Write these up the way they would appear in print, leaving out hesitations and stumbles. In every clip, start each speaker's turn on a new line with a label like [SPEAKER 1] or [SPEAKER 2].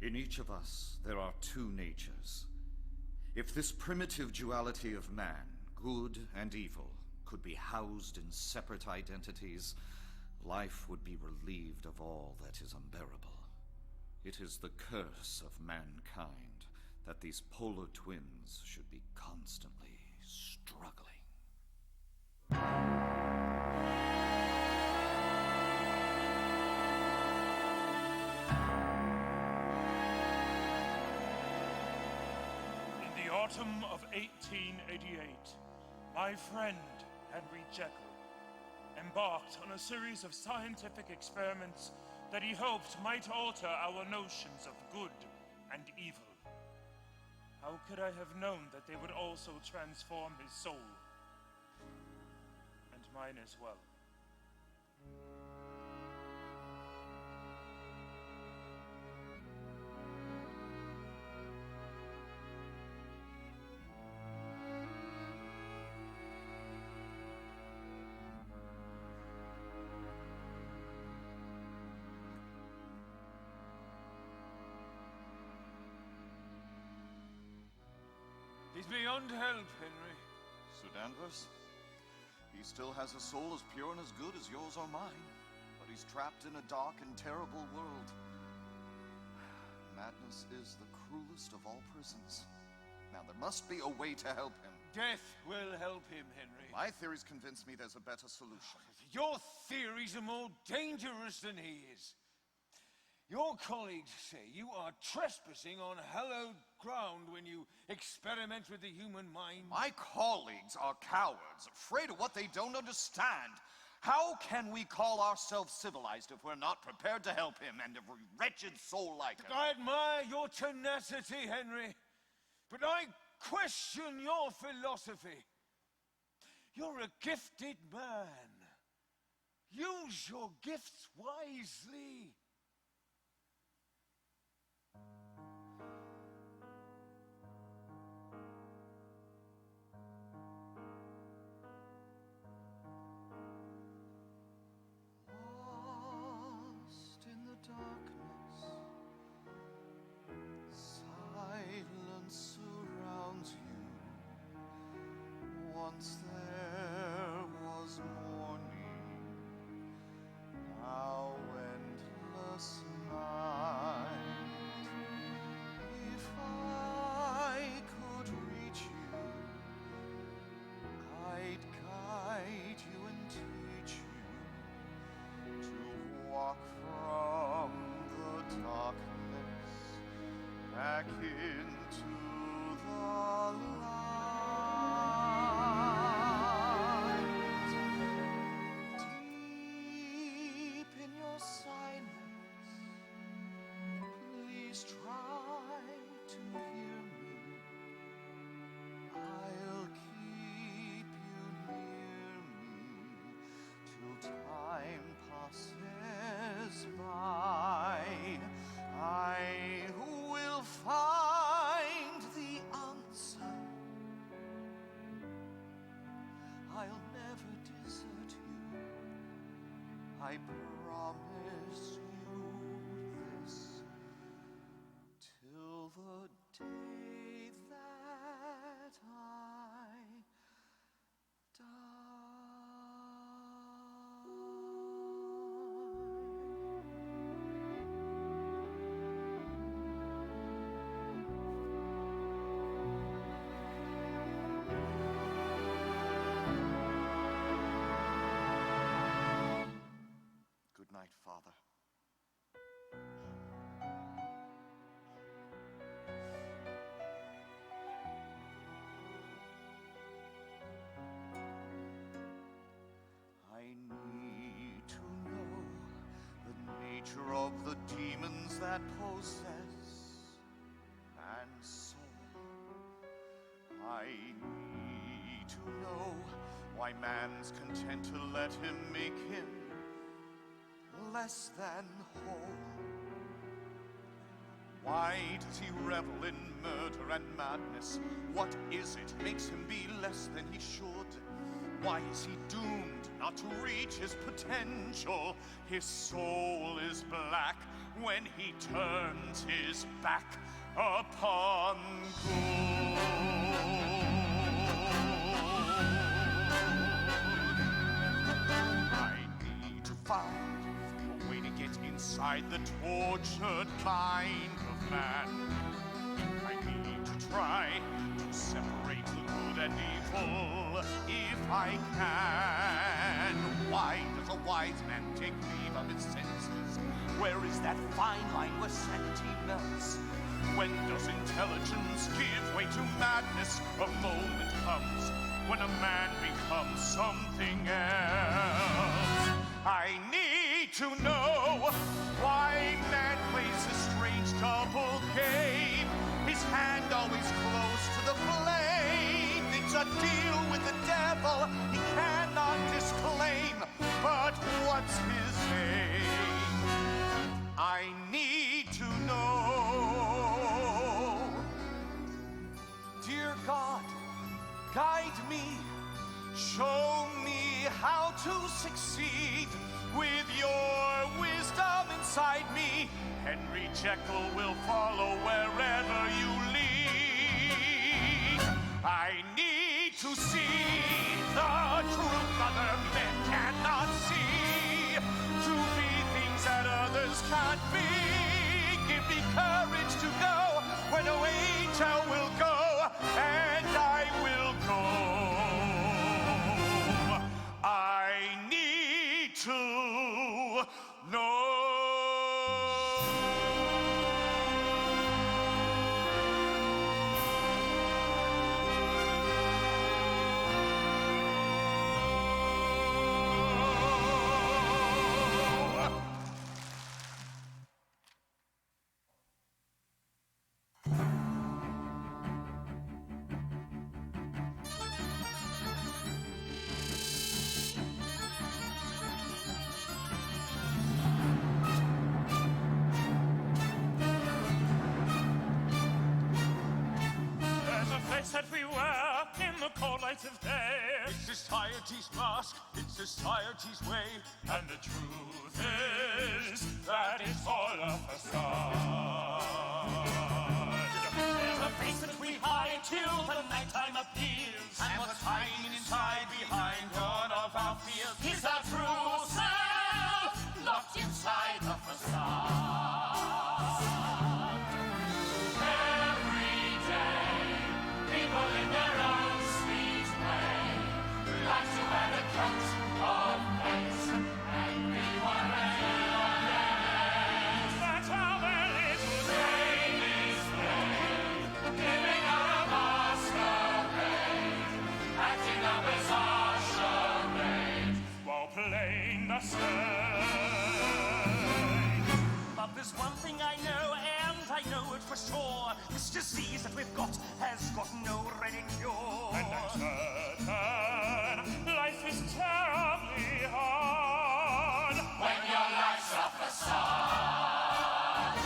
[SPEAKER 1] In each of us, there are two natures. If this primitive duality of man, good and evil, could be housed in separate identities, life would be relieved of all that is unbearable. It is the curse of mankind that these polar twins should be constantly struggling.
[SPEAKER 2] In the autumn of 1888, my friend, Henry Jekyll, embarked on a series of scientific experiments that he hoped might alter our notions of good and evil. How could I have known that they would also transform his soul? And mine as well.
[SPEAKER 3] He's beyond help, Henry.
[SPEAKER 4] Sir Danvers, he still has a soul as pure and as good as yours or mine, but he's trapped in a dark and terrible world. Madness is the cruelest of all prisons. Now, there must be a way to help him.
[SPEAKER 3] Death will help him, Henry.
[SPEAKER 4] My theories convince me there's a better solution.
[SPEAKER 3] Your theories are more dangerous than he is. Your colleagues say you are trespassing on hallowed ground when you experiment with the human mind.
[SPEAKER 4] My colleagues are cowards, afraid of what they don't understand. How can we call ourselves civilized if we're not prepared to help him and a wretched soul like him?
[SPEAKER 3] I admire your tenacity, Henry, but I question your philosophy. You're a gifted man. Use your gifts wisely.
[SPEAKER 4] Lost in the darkness, silence surrounds you. Once there was morning, now endless night. If I could reach you, I'd guide you and teach you to walk from the darkness back into the light. Deep in your silence, please try to hear me. I'll keep you near me till time passes by. I will find the answer. I'll never desert you. I promise you this. Till the day that I die. Good night, Father. I need to know the nature of the demons that possess and soul. I need to know why man's content to let him make him less than whole. Why does he revel in murder and madness? What is it makes him be less than he should? Why is he doomed not to reach his potential. His soul is black when he turns his back upon good. I need to find a way to get inside the tortured mind of man. I need to try to separate the good and evil if I can. Why does a wise man take leave of his senses? Where is that fine line where sanity melts? When does intelligence give way to madness? A moment comes when a man becomes something else. I need to know why man plays a strange double game. His hand always close to the flame. It's a deal with the devil he cannot disclaim. But what's his name? I need to know. Dear God, guide me. Show me how to succeed. With your wisdom inside me, Henry Jekyll will follow wherever you lead. I need to see the truth other men cannot see. To be things that others can't be. Give me courage to go where no angel will go, and I will go. I need to know.
[SPEAKER 2] That we were in the cold light of day.
[SPEAKER 3] It's society's mask, it's society's way.
[SPEAKER 2] And the truth is that it's all a facade. There's a face that we hide till the nighttime appears.
[SPEAKER 3] And what's hiding inside behind one of our fears
[SPEAKER 2] Is our true self locked inside the facade. In their own sweet way, like to wear a coat of lace and be one that's how their little brain is played, giving her a masquerade, acting a bizarre charade, while playing the stage. But there's one thing I know, and I know it for sure. This disease that we've got has got no ready cure. And I'm certain life is terribly hard when your life's a facade.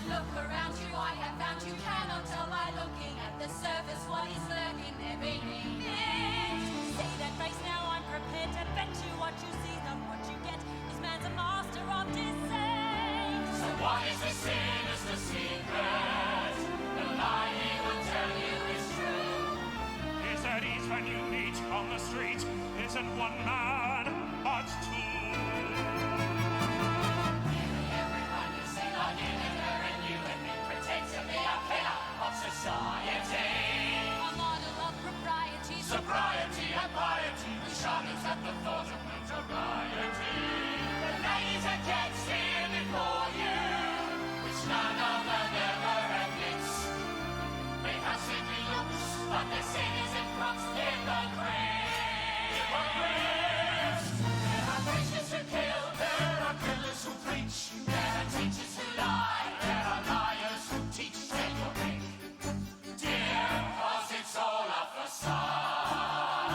[SPEAKER 5] Look around you, I have found you cannot tell by looking at the surface what is lurking there beneath it. Say that face now, I'm prepared to bet you what you see, not what you get. This man's a master of deceit.
[SPEAKER 2] So what is the sinister secret? The lie he will tell you is true. Is that each man you meet on the street isn't one man, but two? Nearly everyone you see like in and her and you and me pretends to be a pillar of society.
[SPEAKER 5] A model of propriety,
[SPEAKER 2] Sobriety and piety, we shudders at the thought of notoriety. The ladies and gents here before you, which none of them ever admits. They have saintly looks, but their sin is in crux, hypocrites. There are preachers who kill, there are killers who preach, there are teachers who lie, there are liars who teach. Take your pick, dear, 'cause it's all a facade.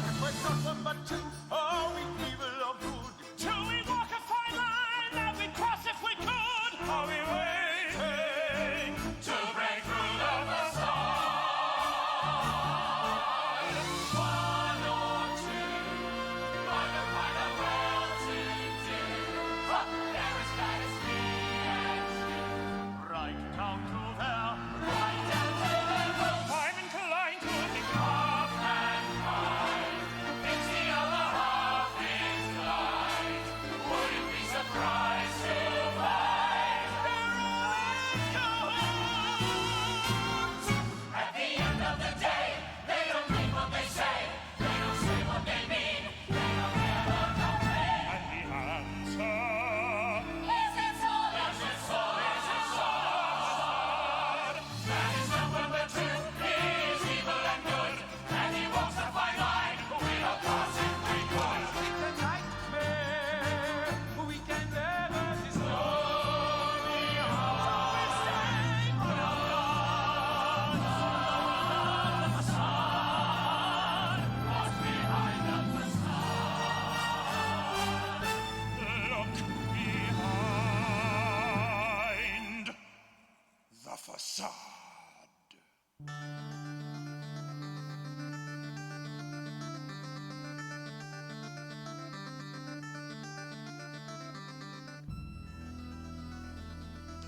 [SPEAKER 3] If we're nothing but two, are we evil or good?
[SPEAKER 2] Till we walk a fine line that we'd cross if we could. Are we waiting to break through the facade? One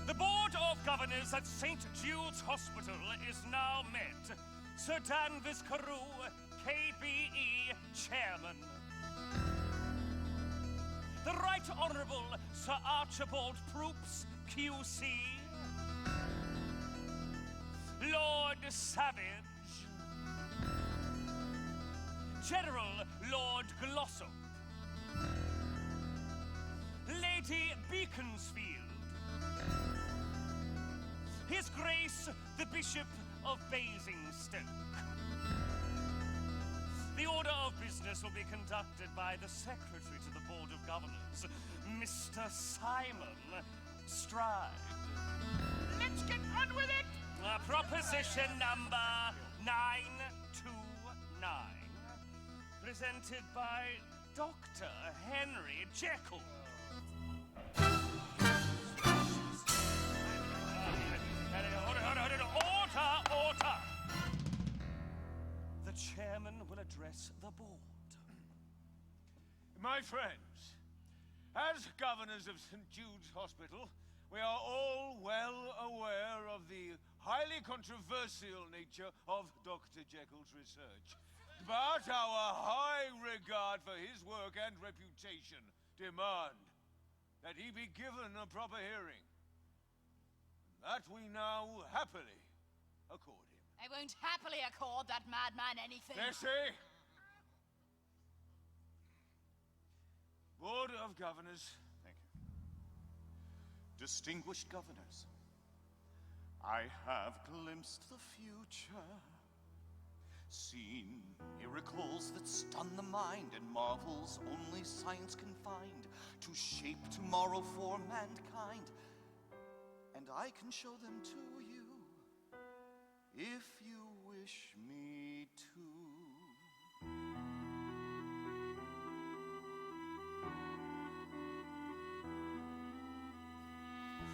[SPEAKER 2] The Board of Governors at St. Jude's Hospital is now met. Sir Danvers Carew, KBE Chairman. The Right Honourable Sir Archibald Proops, QC. Lord Savage. General Lord Glosso. Lady Beaconsfield. His Grace, the Bishop of Basingstoke. The order of business will be conducted by the Secretary to the Board of Governors, Mr. Simon Stride.
[SPEAKER 4] Let's get on with it!
[SPEAKER 2] Proposition number 929, presented by Dr. Henry Jekyll. Order! The chairman will address the board.
[SPEAKER 3] My friends, as governors of St. Jude's Hospital, we are all well aware of the highly controversial nature of Dr. Jekyll's research. But our high regard for his work and reputation demand that he be given a proper hearing. That we now happily accord him.
[SPEAKER 5] I won't happily accord that madman anything.
[SPEAKER 3] Bessie! Board of Governors.
[SPEAKER 4] Thank you. Distinguished governors, I have glimpsed the future, seen miracles that stun the mind and marvels only science can find to shape tomorrow for mankind. And I can show them to you, if you wish me to.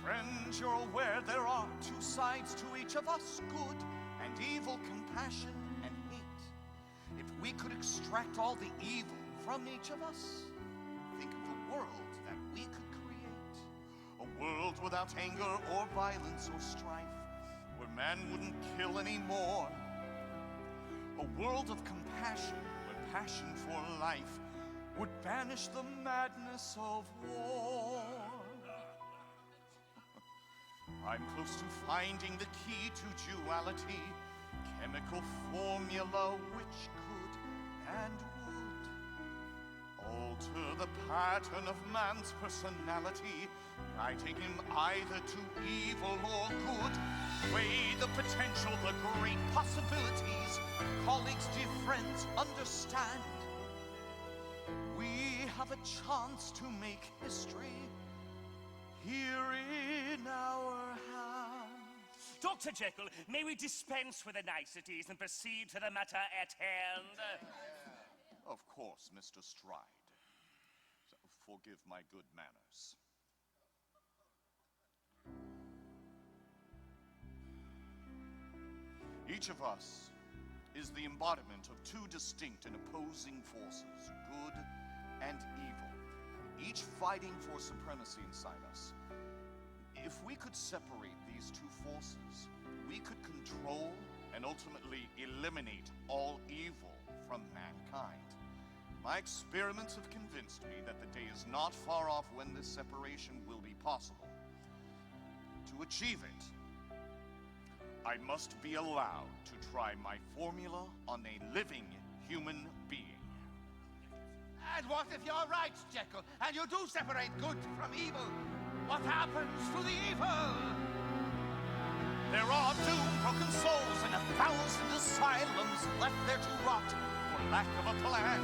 [SPEAKER 4] Friends, you're aware there are two sides to each of us, good and evil, compassion and hate. If we could extract all the evil from each of us, think of the world that we could create. A world without anger or violence or strife, where man wouldn't kill anymore. A world of compassion, where passion for life would banish the madness of war. I'm close to finding the key to duality, chemical formula which could and would alter the pattern of man's personality, guiding him either to evil or good. Weigh the potential, the great possibilities. Colleagues, dear friends, understand. We have a chance to make history here in our hands.
[SPEAKER 2] Dr. Jekyll, may we dispense with the niceties and proceed to the matter at hand?
[SPEAKER 4] Of course, Mr. Stride. So forgive my good manners. Each of us is the embodiment of two distinct and opposing forces, good and evil, each fighting for supremacy inside us. If we could separate these two forces, we could control and ultimately eliminate all evil from mankind. My experiments have convinced me that the day is not far off when this separation will be possible. To achieve it, I must be allowed to try my formula on a living human being.
[SPEAKER 6] And what if you're right, Jekyll, and you do separate good from evil? What happens to the evil?
[SPEAKER 4] There are doomed broken souls in 1,000 asylums left there to rot for lack of a plan.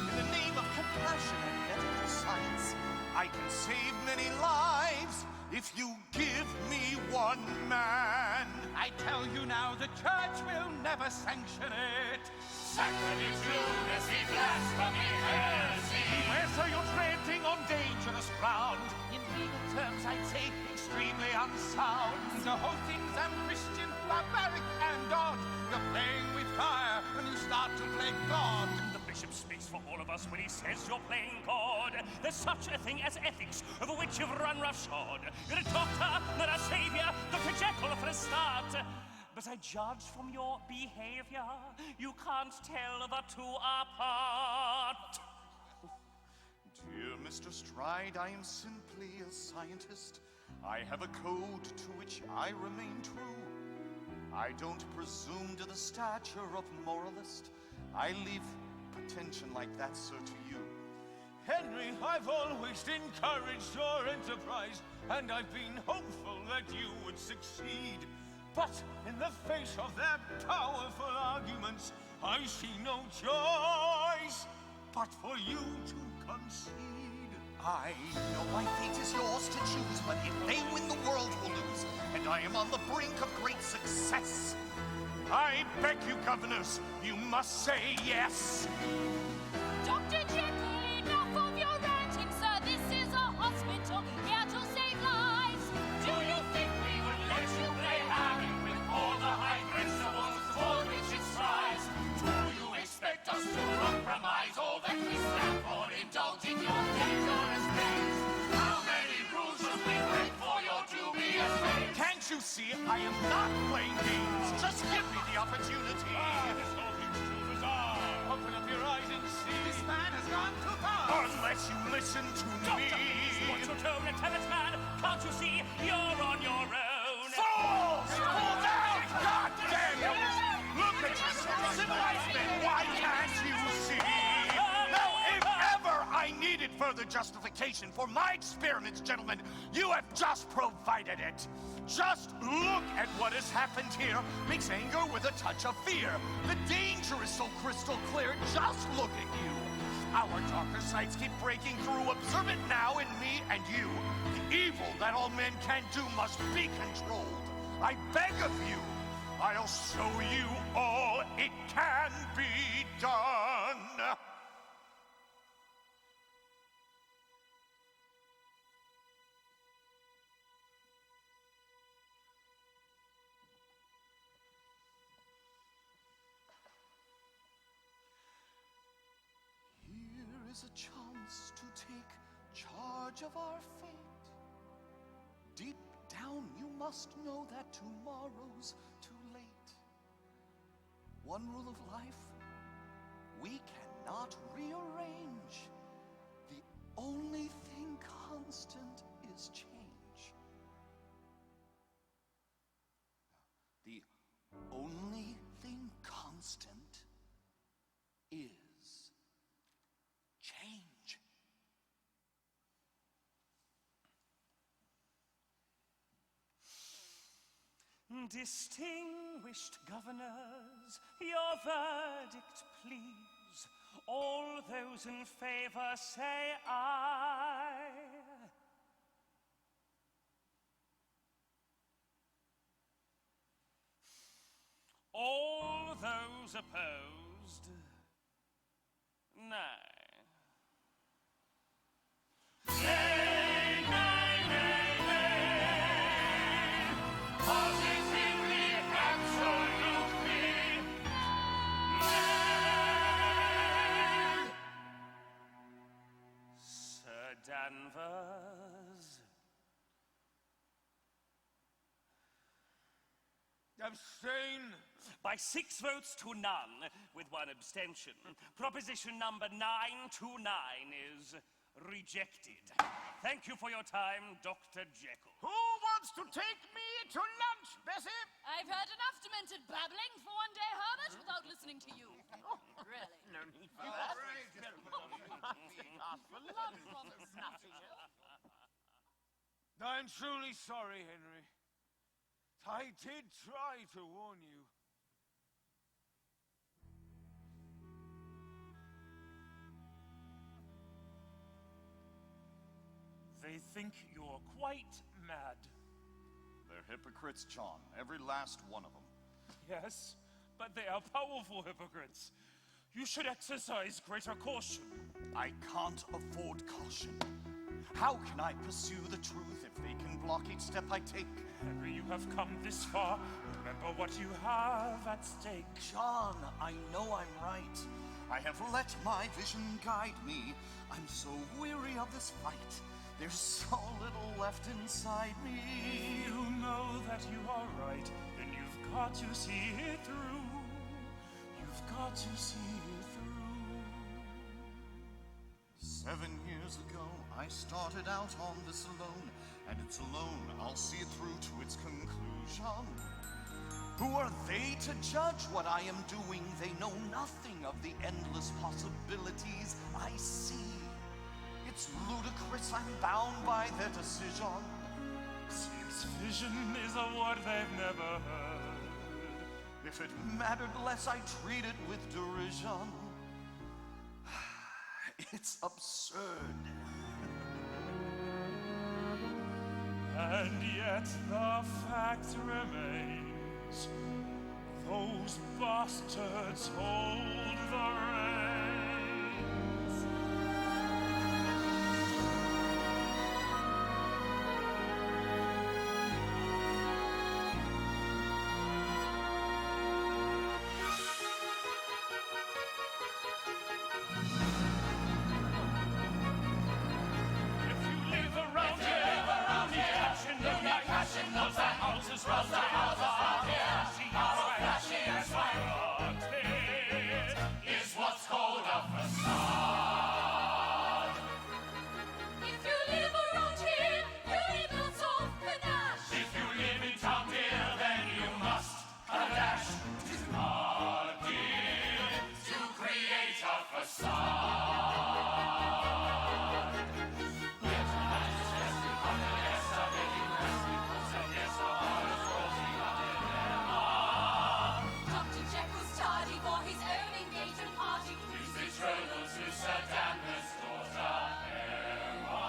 [SPEAKER 4] In the name of compassion and medical science, I can save many lives if you give me one man.
[SPEAKER 6] I tell you now, the church will never sanction it.
[SPEAKER 5] Sacrilege, lunacy, blasphemy, heresy.
[SPEAKER 6] Beware, sir, you're treading on dangerous ground. In legal terms, I'd say extremely unsound. The whole thing's unchristian, barbaric, and odd. You're playing with fire, and you start to play God.
[SPEAKER 2] The bishop
[SPEAKER 6] Bishop speaks for all of us when he says you're playing God. There's such a thing as ethics, over which you've run roughshod. You're a doctor, not a savior, Dr. Jekyll for a start. But I judge from your behavior, you can't tell the two apart.
[SPEAKER 4] Dear Mr. Stride, I am simply a scientist. I have a code to which I remain true. I don't presume to the stature of moralist. I leave pretension like that, sir, to you.
[SPEAKER 3] Henry, I've always encouraged your enterprise, and I've been hopeful that you would succeed. But in the face of their powerful arguments, I see no choice but for you to concede.
[SPEAKER 4] I know my fate is yours to choose, but if they win, the world will lose, and I am on the brink of great success. I beg you, governors, you must say yes.
[SPEAKER 5] Dr. Jekyll, enough of your ranting, sir. This is a hospital here to save lives. Do you think we would let you play havoc with all the high principles for which it strives? Do you expect us to compromise all that we stand for, indulging your dangerous things? How many rules should we break for your dubious fate?
[SPEAKER 4] Can't you see I am not playing games? Just give me the opportunity.
[SPEAKER 3] This all seems too bizarre. Open up your eyes and see. This man has gone too far.
[SPEAKER 4] Unless you listen to me.
[SPEAKER 6] What's your tone and tell us, man? Can't you see you're on your own?
[SPEAKER 4] Fools! Pull down! God damn you! Look at yourself, civilized men! Why can't you see? Now, if ever I needed further justification for my experiments, gentlemen, you have just provided it. Just look at what has happened here. Mix anger with a touch of fear. The danger is so crystal clear. Just look at you. Our darker sides keep breaking through. Observe it now in me and you. The evil that all men can do must be controlled. I beg of you. I'll show you all it can be done. Here is a chance to take charge of our fate. Deep down, you must know that tomorrow's too late. One rule of life, we cannot rearrange. The only thing constant is change. The only thing constant is change.
[SPEAKER 6] Distinguished governors, your verdict, please. All those in favor say aye. All those opposed, nay. Nay, nay, nay, nay. Positively, absolutely, nay. Sir Danvers.
[SPEAKER 3] Abstain.
[SPEAKER 6] By 6 votes to none, with 1 abstention, proposition number 929 is rejected. Thank you for your time, Dr. Jekyll.
[SPEAKER 3] Who wants to take me to lunch, Bessie?
[SPEAKER 5] I've heard enough demented babbling for one day, Herbert, without listening to you. Really?
[SPEAKER 3] No need for that. I'm truly sorry, Henry. I did try to warn you.
[SPEAKER 2] They think you're quite mad.
[SPEAKER 1] They're hypocrites, John. Every last one of them.
[SPEAKER 2] Yes, but they are powerful hypocrites. You should exercise greater caution.
[SPEAKER 4] I can't afford caution. How can I pursue the truth if they can block each step I take?
[SPEAKER 2] Henry, you have come this far. Remember what you have at stake.
[SPEAKER 4] John, I know I'm right. I have let my vision guide me. I'm so weary of this fight. There's so little left inside me.
[SPEAKER 2] If you know that you are right, then you've got to see it through. You've got to see it through.
[SPEAKER 4] 7 years ago, I started out on this alone, and it's alone I'll see it through to its conclusion. Who are they to judge what I am doing? They know nothing of the endless possibilities I see. It's ludicrous I'm bound by their decision.
[SPEAKER 2] Since vision is a word they've never heard.
[SPEAKER 4] If it mattered less, I treat it with derision. It's absurd.
[SPEAKER 2] And yet the fact remains. Those bastards hold the reins. If you live around here, catching the night, catching the houses round here. Is what's called a facade.
[SPEAKER 5] If you live around here, you need lots of panache.
[SPEAKER 2] If you live in town, dear, then you must have a dash. Tis not dear to create a facade. Yes,
[SPEAKER 5] Dr. Jekyll's tardy for his own engagement party.
[SPEAKER 2] His betrothal to Sir Danvers' daughter, Emma.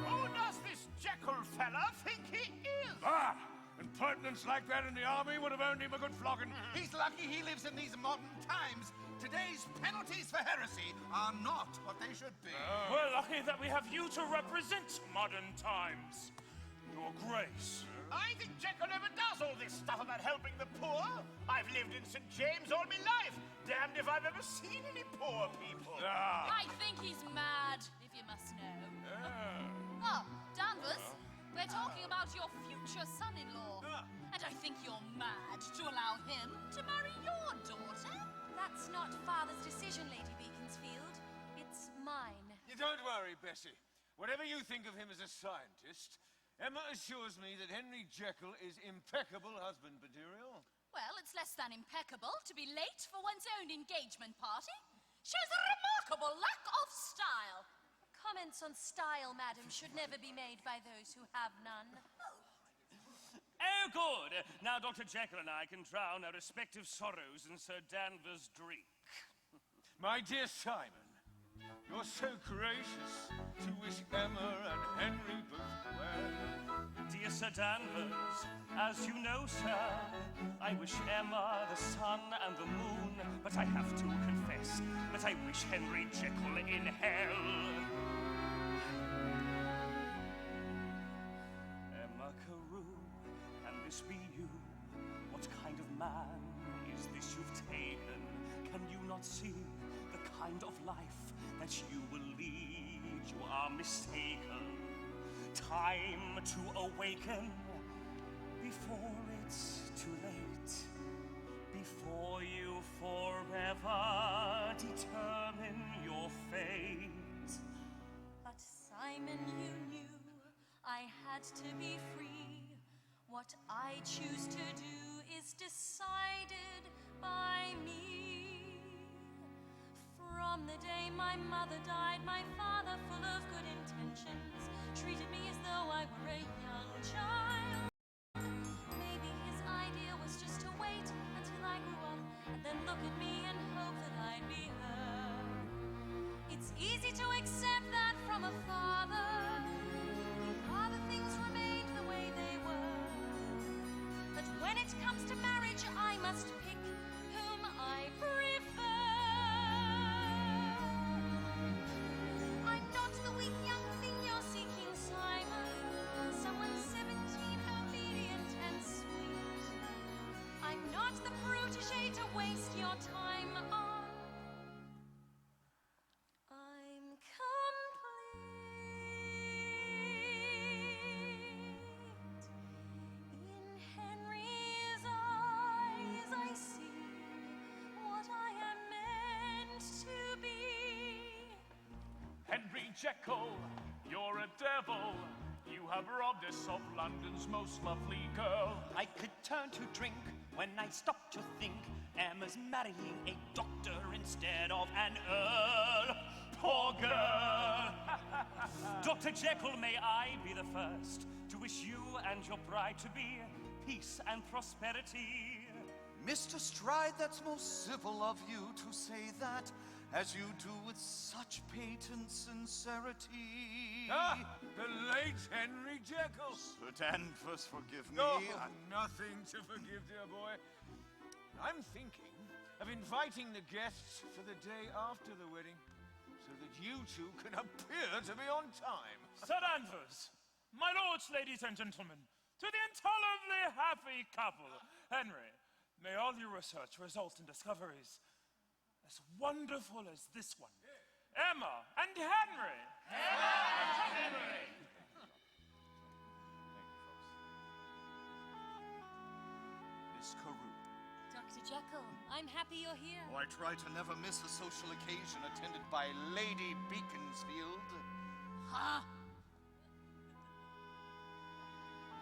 [SPEAKER 3] Who does this Jekyll fella think he is?
[SPEAKER 7] Ah! Impertinence like that in the army would have earned him a good flogging.
[SPEAKER 8] He's lucky he lives in these modern times. Today's penalties for heresy are not what they should be.
[SPEAKER 2] We're lucky that we have you to represent modern times. Your Grace.
[SPEAKER 3] I think Jekyll never does all this stuff about helping the poor. I've lived in St. James all my life. Damned if I've ever seen any poor people.
[SPEAKER 5] I think he's mad, if you must know. Oh, Danvers, we're talking about your future son-in-law. And I think you're mad to allow him to marry your daughter.
[SPEAKER 9] That's not Father's decision, Lady Beaconsfield. It's mine.
[SPEAKER 3] You don't worry, Bessie. Whatever you think of him as a scientist, Emma assures me that Henry Jekyll is impeccable husband material.
[SPEAKER 5] Well, it's less than impeccable to be late for one's own engagement party. Shows a remarkable lack of style.
[SPEAKER 9] Comments on style, madam, should never be made by those who have none.
[SPEAKER 6] Oh, good. Now Dr. Jekyll and I can drown our respective sorrows in Sir Danvers' drink.
[SPEAKER 3] My dear Simon, you're so gracious to wish Emma and Henry both well.
[SPEAKER 6] Dear Sir Danvers, as you know, sir, I wish Emma the sun and the moon, but I have to confess that I wish Henry Jekyll in hell. Emma Carew, can this be you? What kind of man is this you've taken? Can you not see the kind of life that you will lead? You are mistaken. Time to awaken before it's too late. Before you forever determine your fate.
[SPEAKER 9] But Simon, you knew I had to be free. What I choose to do is decided by me. From the day my mother died, my father, full of good intentions, treated me as though I were a young child. Maybe his idea was just to wait until I grew up and then look at me and hope that I'd be her. It's easy to accept that from a father. Rather things remained the way they were. But when it comes to marriage, I must pick whom I prefer. I'm not the weak young thing you're seeking, Simon. not the protégé to waste your time on. I'm complete. In Henry's eyes I see what I am meant to be.
[SPEAKER 4] Henry Jekyll, you're a devil. You have robbed us of London's most lovely girl.
[SPEAKER 6] I could turn to drink when I stop to think Emma's marrying a doctor instead of an earl. Poor girl! Dr. Jekyll, may I be the first to wish you and your bride to be peace and prosperity.
[SPEAKER 1] Mr. Stride, that's most civil of you to say that, as you do with such patent sincerity.
[SPEAKER 3] Ah, the late Henry Jekyll.
[SPEAKER 1] Sir Danvers, forgive me.
[SPEAKER 3] Oh, nothing to forgive, dear boy. I'm thinking of inviting the guests for the day after the wedding, so that you two can appear to be on time.
[SPEAKER 2] Sir Danvers, my lords, ladies and gentlemen, to the intolerably happy couple. Henry, may all your research result in discoveries as wonderful as this one. Emma and Henry. Emma and Henry.
[SPEAKER 1] Miss Carew.
[SPEAKER 9] Dr. Jekyll, I'm happy you're here.
[SPEAKER 1] Oh, I try to never miss a social occasion attended by Lady Beaconsfield.
[SPEAKER 9] Ha!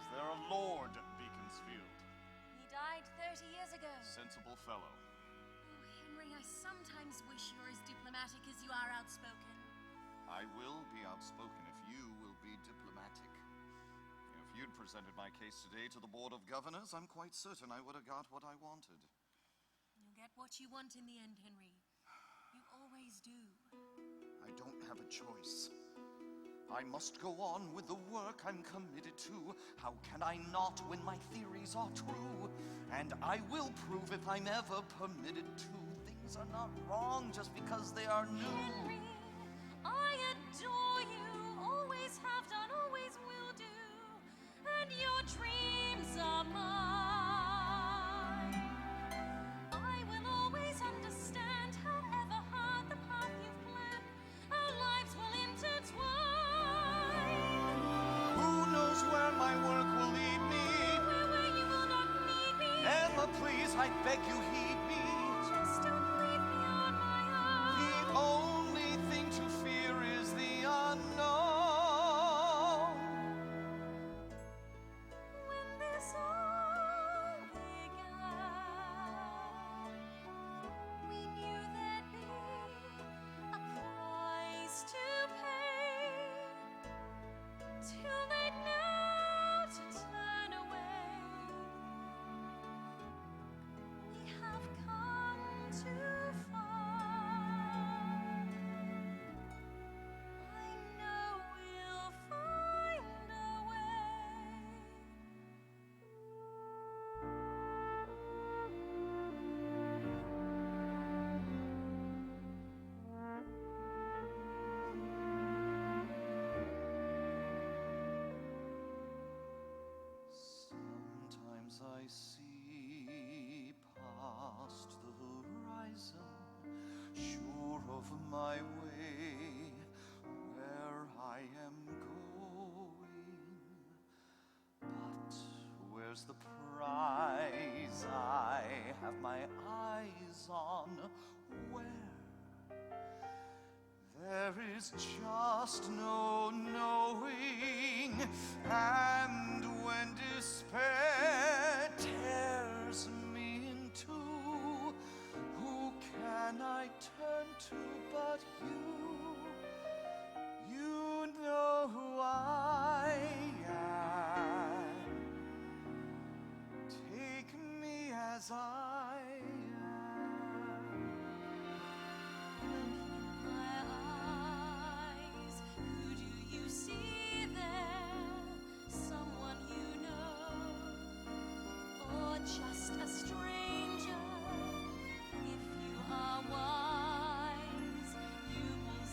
[SPEAKER 1] Is there a Lord Beaconsfield?
[SPEAKER 9] He died 30 years ago.
[SPEAKER 1] Sensible fellow.
[SPEAKER 9] Oh, Henry, I sometimes wish you're as diplomatic as you are outspoken.
[SPEAKER 1] I will be outspoken if you will be diplomatic. If you'd presented my case today to the Board of Governors, I'm quite certain I would have got what I wanted.
[SPEAKER 9] You'll get what you want in the end, Henry. You always do.
[SPEAKER 1] I don't have a choice. I must go on with the work I'm committed to. How can I not when my theories are true? And I will prove if I'm ever permitted to. Things are not wrong just because they are new.
[SPEAKER 9] Henry, I adore you. Always have done, always will do. And your dreams are mine. I will always understand, however hard the path you've planned. Our lives will intertwine.
[SPEAKER 1] Who knows where my work will lead me?
[SPEAKER 9] Where you will not need me.
[SPEAKER 1] Emma, please, I beg you, heed me.
[SPEAKER 9] Just don't leave me on my own.
[SPEAKER 1] The only thing to fear is the unknown.
[SPEAKER 9] When this all began, we knew there'd be a price to pay. Too late now to turn away. We have come too far. I know we'll find a way.
[SPEAKER 1] Sometimes I see past the horizon, sure of my way, where I am going. But where's the prize I have my eyes on? Where? There is just no knowing, and when despair tears me in two, who can I turn to but you? You know who I am. Take me as I am.
[SPEAKER 9] Look in my eyes, who do you see there? Someone you know, or just a stranger? If you are wise, you will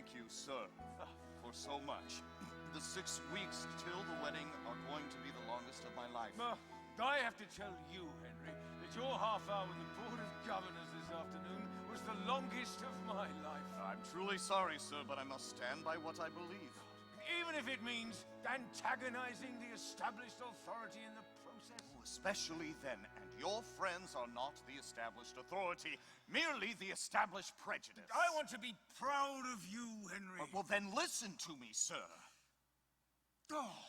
[SPEAKER 4] thank you, sir, for so much. The 6 weeks till the wedding are going to be the longest of my life.
[SPEAKER 3] I have to tell you, Henry, that your half hour with the Board of Governors this afternoon was the longest of my life.
[SPEAKER 4] I'm truly sorry, sir, but I must stand by what I believe.
[SPEAKER 3] Even if it means antagonizing the established authority in the process.
[SPEAKER 4] Especially then, and your friends are not the established authority, merely the established prejudice.
[SPEAKER 3] I want to be proud of you, Henry.
[SPEAKER 4] Well, then listen to me, sir.
[SPEAKER 3] Oh.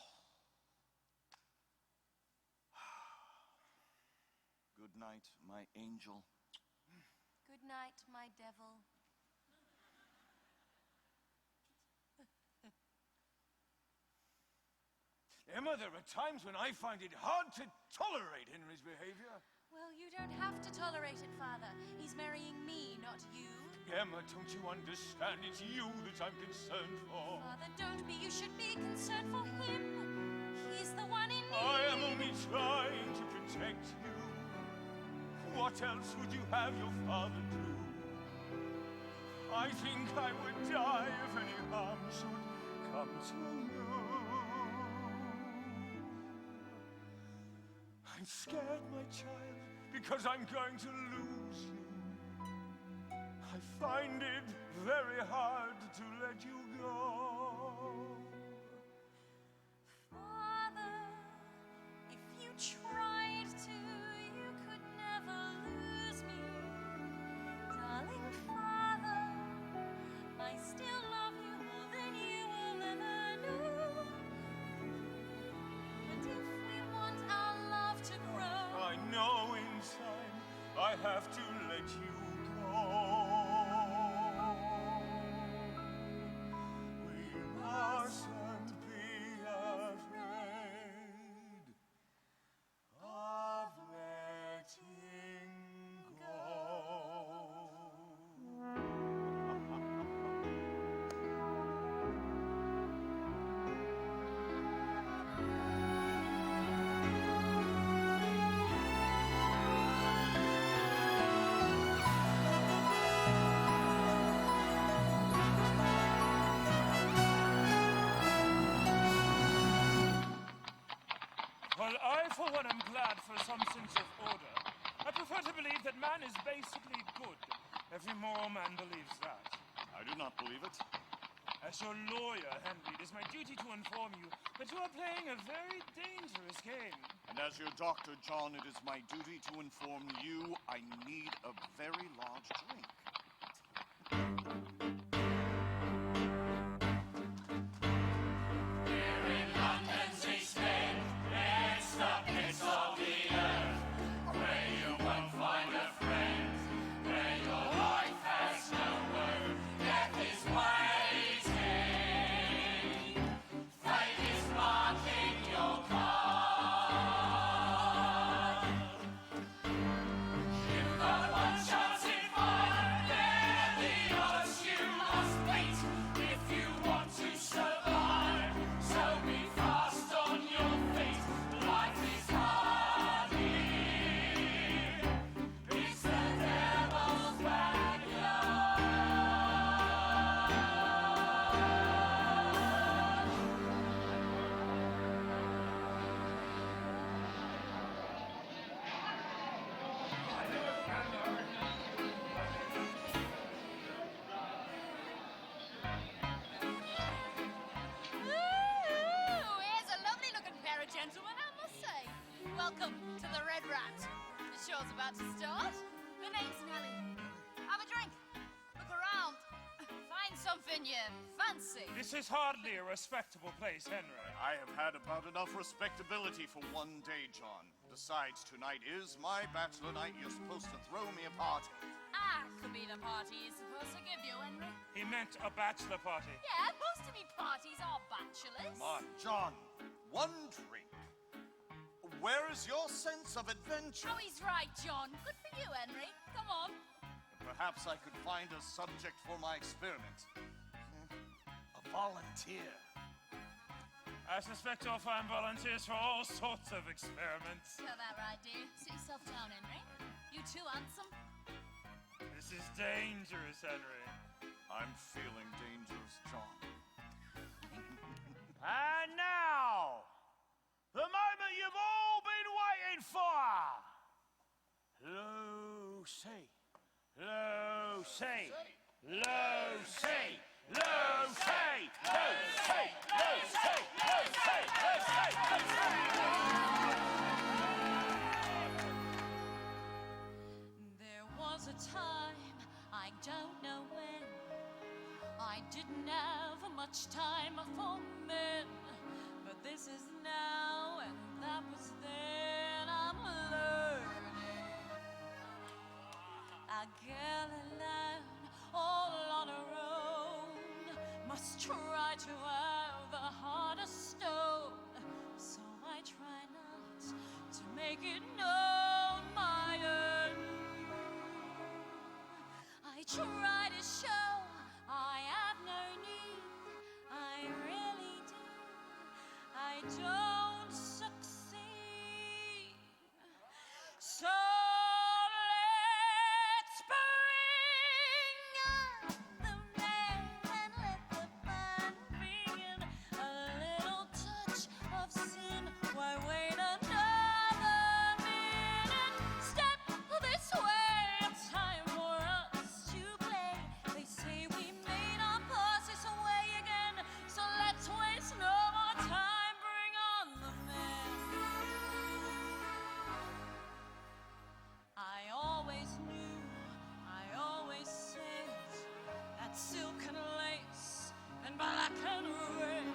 [SPEAKER 4] Good night, my angel.
[SPEAKER 9] Good night, my devil.
[SPEAKER 3] Emma, there are times when I find it hard to tolerate Henry's behavior.
[SPEAKER 9] Well, you don't have to tolerate it, Father. He's marrying me, not you.
[SPEAKER 3] Emma, don't you understand? It's you that I'm concerned for.
[SPEAKER 9] Father, don't be. You should be concerned for him. He's the one in need.
[SPEAKER 3] I am only trying to protect you. What else would you have your father do? I think I would die if any harm should come to you. I'm scared, my child, because I'm going to lose you. I find it very hard to let you go.
[SPEAKER 9] Father, if you tried to, you could never lose me. Darling Father, I still love you more than you will ever know. And if we want our love to grow,
[SPEAKER 3] I know in time I have to let you go. We mustn't be afraid of letting go.
[SPEAKER 2] Well, I, for one, am glad for some sense of order. I prefer to believe that man is basically good. Every moral man believes that.
[SPEAKER 4] I do not believe it.
[SPEAKER 2] As your lawyer, Henry, it is my duty to inform you that you are playing a very dangerous game.
[SPEAKER 4] And as your doctor, John, it is my duty to inform you I need a very large drink.
[SPEAKER 5] Welcome to the Red Rat. The show's about to start. The name's Nellie. Have a drink. Look around. Find something you fancy.
[SPEAKER 2] This is hardly a respectable place, Henry.
[SPEAKER 4] I have had about enough respectability for one day, John. Besides, tonight is my bachelor night. You're supposed to throw me a party.
[SPEAKER 5] I could be the party he's supposed to give you, Henry.
[SPEAKER 2] He meant a bachelor party.
[SPEAKER 5] Yeah, most of me parties are bachelors.
[SPEAKER 4] Come on, John. One drink. Where is your sense of adventure?
[SPEAKER 5] Oh, he's right, John. Good for you, Henry. Come on.
[SPEAKER 4] Perhaps I could find a subject for my experiment. A volunteer.
[SPEAKER 2] I suspect you'll find volunteers for all sorts of experiments.
[SPEAKER 5] Got that right, dear. Sit yourself down, Henry. You too handsome.
[SPEAKER 2] This is dangerous, Henry.
[SPEAKER 4] I'm feeling dangerous, John.
[SPEAKER 3] And now, the moment you've all been waiting for. Lucy, Lucy, Lucy, Lucy, Lucy, Lucy, Lucy, Lucy,
[SPEAKER 9] There was a time, I don't know when, I didn't have much time for men, but this is now and that was then. I'm learning. A girl alone, all on her own, must try to have the heart of stone. So I try not to make it known my own. I try to show I have no need. I really do. I don't succeed. So let's bring out the man and let the fun begin. A little touch of sin. Why wait another minute? Step this way. It's time for us to play. They say we made our passes away again. So let's waste no more time. Bring on the men. I always knew, I always said that silk and lace and black and red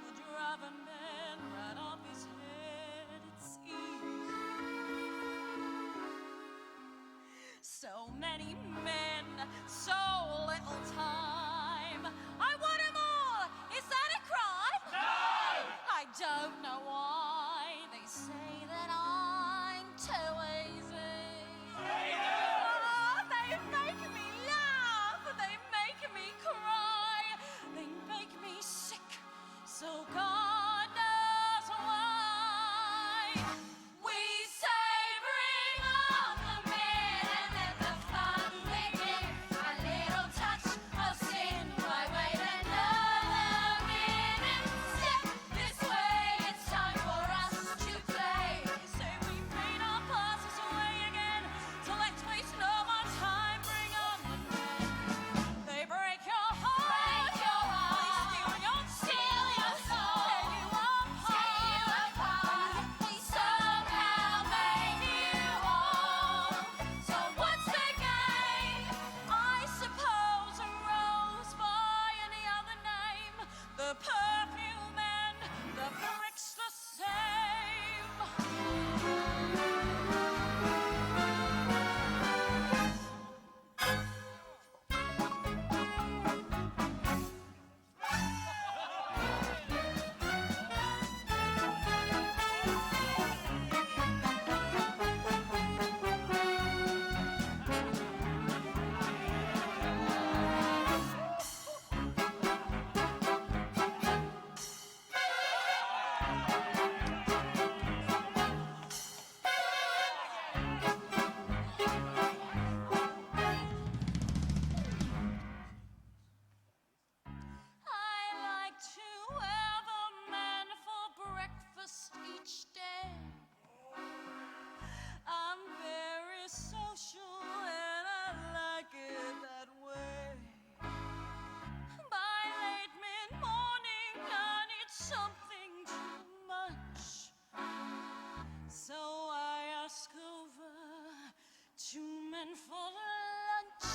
[SPEAKER 9] would drive a man right off his head. It's easy. So many men, so little time. I want 'em all. Is that a crime? No! I don't know why they say that I'm too easy. Oh, they make me laugh. They make me cry. They make me sick. So God knows why. We say bring on the men and let the fun begin. A little touch of sin. Why wait another minute? Step this way. It's time for us to play. Say we made our passes away again. So let's waste no more time. Bring on the men. They break your heart. They steal your soul. Tear you apart. They somehow make you whole. So what's the game? I suppose a rose by any other name. The perfume and the bricks the same. I like to have a man for breakfast each day. I'm very social and I like it that way. By late mid-morning I need something too much. So I ask over 2 men for lunch.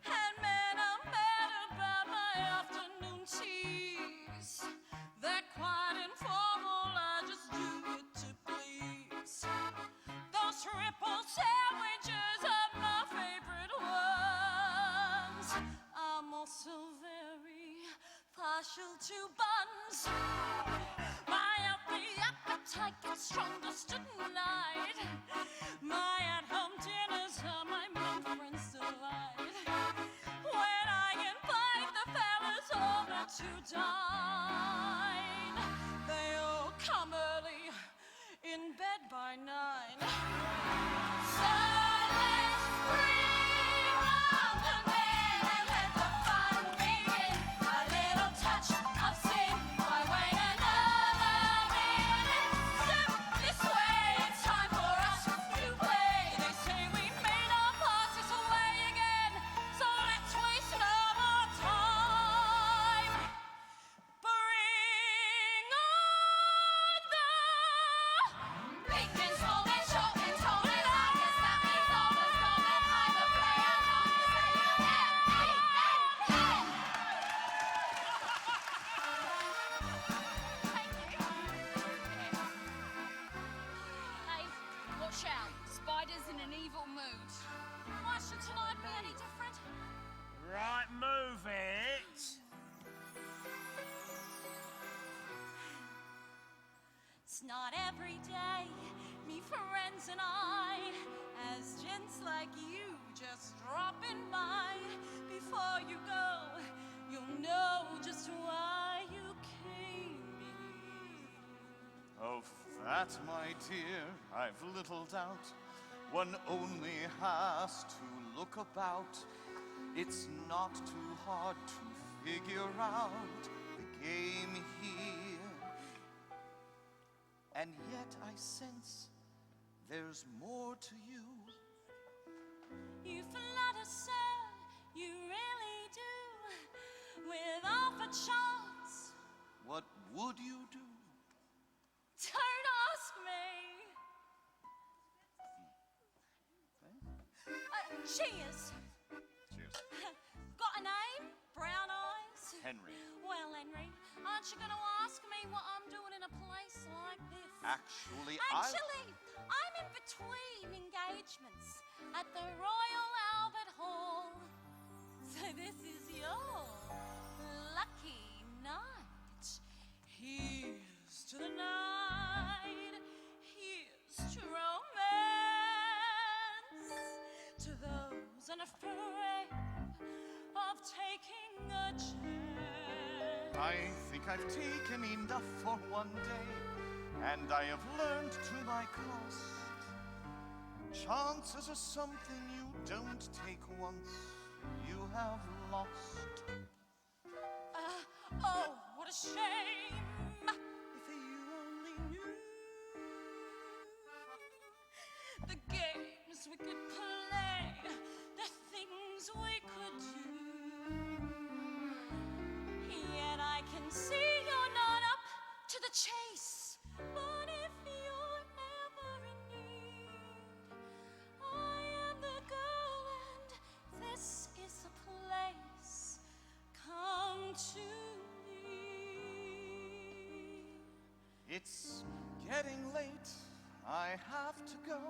[SPEAKER 9] And men are mad about my afternoon teas. They're quite informal, I just do it to please. Those triple sandwiches are my favorite ones. I'm also very partial to buns. My healthy appetite gets strongest at night. My at-home dinners are my main friend's delight. When I invite the fellas over to dine, they all come early, in bed by 9. So let's bring on the men and let the But every day, me friends and I, as gents like you just dropping by, before you go, you'll know just why you came here.
[SPEAKER 4] Of that, my dear, I've little doubt. One only has to look about. It's not too hard to figure out the game here. And yet I sense there's more to you.
[SPEAKER 9] You flatter, sir, you really do. With half a chance,
[SPEAKER 4] What would you do?
[SPEAKER 9] don't ask me. Cheers.
[SPEAKER 4] Cheers.
[SPEAKER 9] Got a name? Brown eyes?
[SPEAKER 4] Henry.
[SPEAKER 9] Well, Henry, aren't you going to ask me what I'm doing in a place like this?
[SPEAKER 4] Actually,
[SPEAKER 9] I'm in between engagements at the Royal Albert Hall. So this is your lucky night. Here's to the night. Here's to romance. To those unafraid of taking a chance.
[SPEAKER 4] I think I've taken enough for one day, and I have learned to my cost. Chances are something you don't take once, you have lost.
[SPEAKER 9] Oh, what a shame. If you only knew the games we could play, the things we could do. Yet I can see you're not up to the chase. But if you're ever in need, I am the girl and this is the place. Come to me.
[SPEAKER 4] It's getting late, I have to go.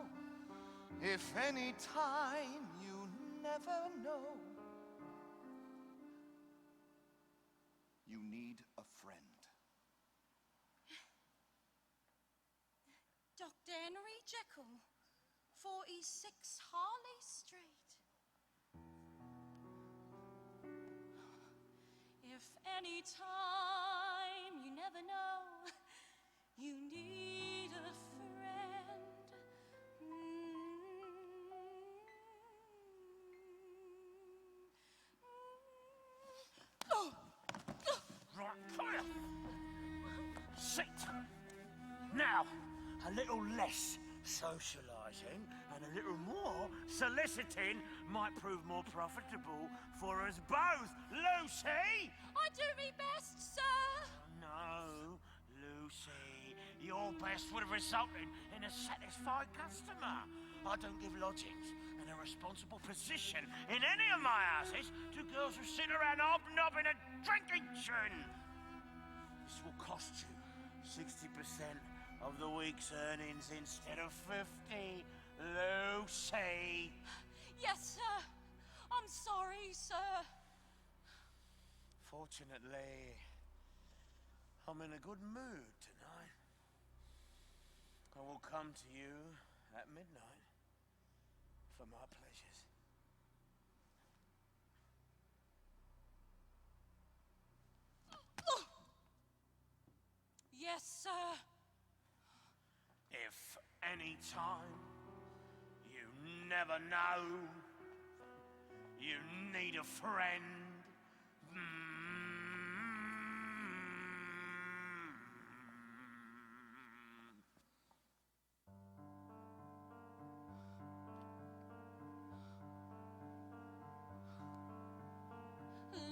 [SPEAKER 4] If any time you never know, you need a friend.
[SPEAKER 9] Dr. Henry Jekyll, 46 Harley Street. If any time you never know, you need a friend.
[SPEAKER 6] Right, come here. Sit. Now, a little less socialising and a little more soliciting might prove more profitable for us both. Lucy!
[SPEAKER 9] I do me best, sir.
[SPEAKER 6] No, Lucy. Your best would have resulted in a satisfied customer. I don't give lodgings and a responsible position in any of my houses to girls who sit around hobnobbing and drinking gin. This will cost you 60% of the week's earnings instead of 50. Lucy.
[SPEAKER 9] Yes, sir. I'm sorry, sir.
[SPEAKER 6] Fortunately, I'm in a good mood tonight. I will come to you at midnight for my pleasures.
[SPEAKER 9] Yes, sir.
[SPEAKER 6] If any time you never know, you need a friend.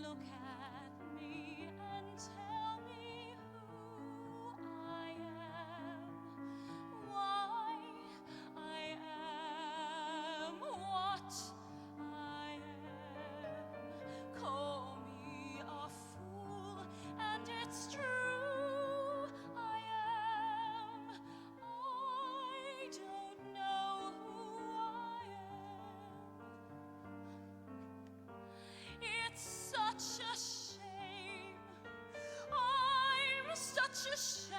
[SPEAKER 9] Look at me and tell me who I am, why I am what I am. Call me a fool, and it's true I am. I don't know who I am. It's such a shame. I'm such a sham.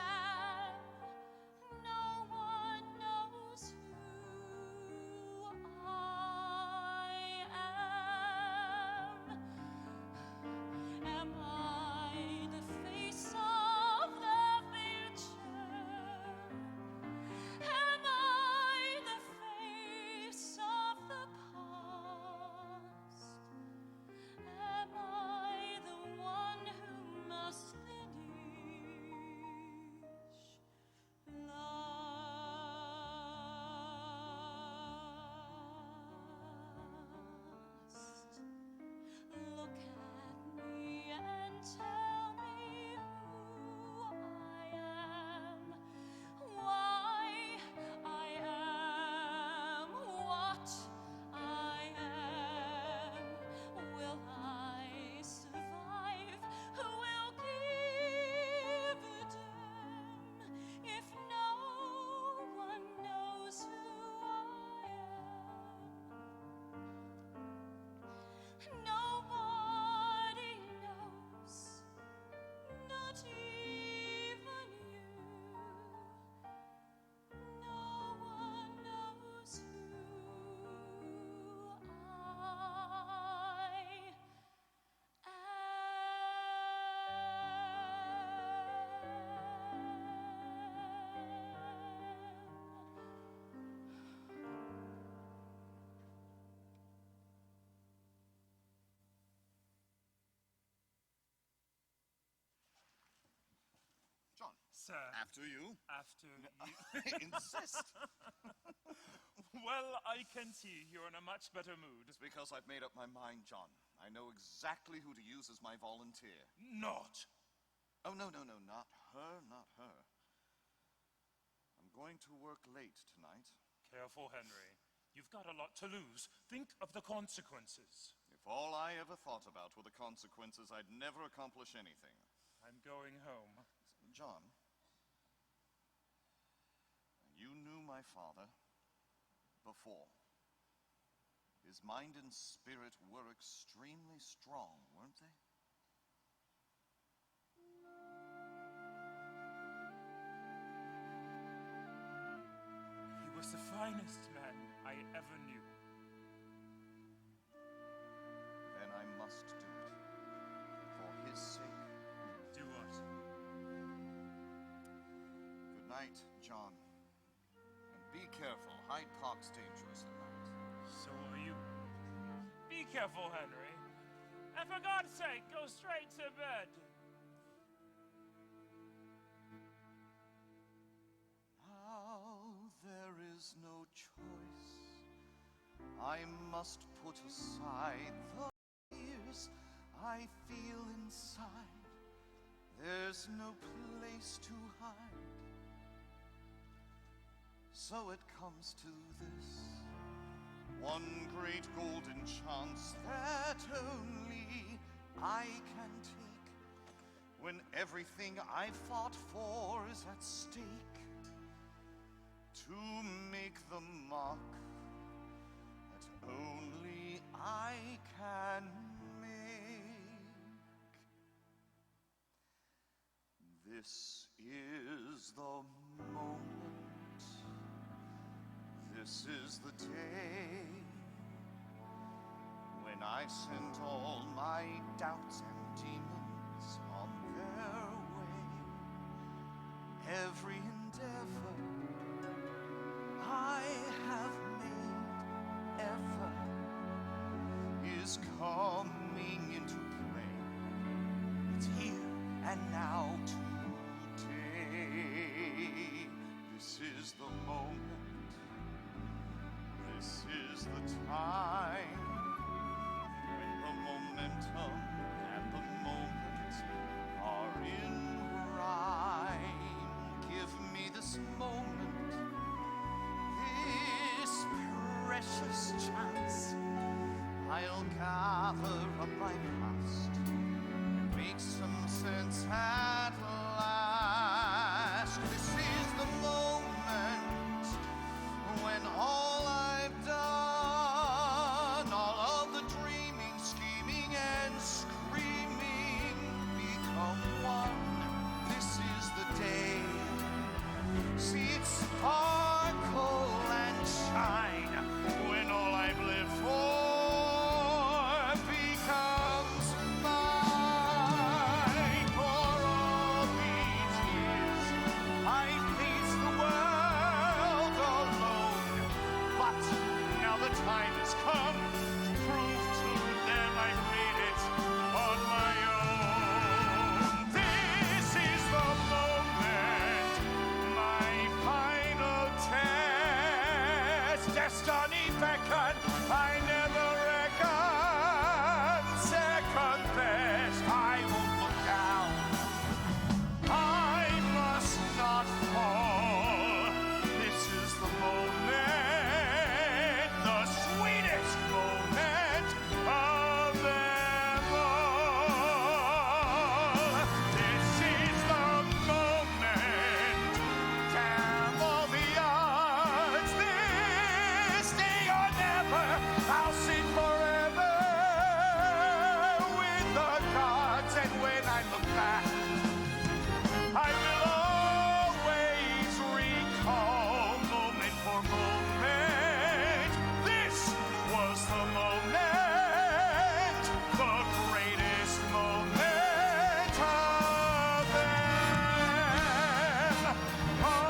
[SPEAKER 2] Sir.
[SPEAKER 4] After you.
[SPEAKER 2] After you.
[SPEAKER 4] I insist.
[SPEAKER 2] Well, I can see you're in a much better mood.
[SPEAKER 4] It's because I've made up my mind, John. I know exactly who to use as my volunteer.
[SPEAKER 2] Not.
[SPEAKER 4] Oh, no, not her, not her. I'm going to work late tonight.
[SPEAKER 2] Careful, Henry. You've got a lot to lose. Think of the consequences.
[SPEAKER 4] If all I ever thought about were the consequences, I'd never accomplish anything.
[SPEAKER 2] I'm going home.
[SPEAKER 4] John, you knew my father before. His mind and spirit were extremely strong, weren't they?
[SPEAKER 2] He was the finest man I ever knew.
[SPEAKER 4] Then I must do it. For his sake.
[SPEAKER 2] Do what?
[SPEAKER 4] Good night, John. And be careful. Hyde Park's dangerous at night.
[SPEAKER 2] So are you. Be careful, Henry. And for God's sake, go straight to bed.
[SPEAKER 4] Now there is no choice. I must put aside the fears I feel inside. There's no place to hide. So it comes to this. One great golden chance that only I can take, when everything I fought for is at stake, to make the mark that only I can make. This is the moment. This is the day when I sent all my doubts and demons on their way. Every endeavor I have made ever is coming into play. It's here and now today. This is the moment. This is the time when the momentum and the moment are in rhyme. Give me this moment, this precious chance. I'll gather up my past and make some sense at last. This is the moment when all I've done, all of the dreaming, scheming, and screaming become one. This is the day. See it sparkle and shine when all I've lived for becomes mine. For all these years I faced the world alone, but now the time has come to prove to them I've made it on my own. This is the moment, my final test. Destiny beckoned, I never reckoned. Second best, I won't look down. I must not fall. This is the moment, the sweetest moment of them all. This is the moment. Damn all the odds. This day or never, I'll sing forever with the gods. And when I look back, I will always recall moment for moment. This was the moment, the greatest moment of them all.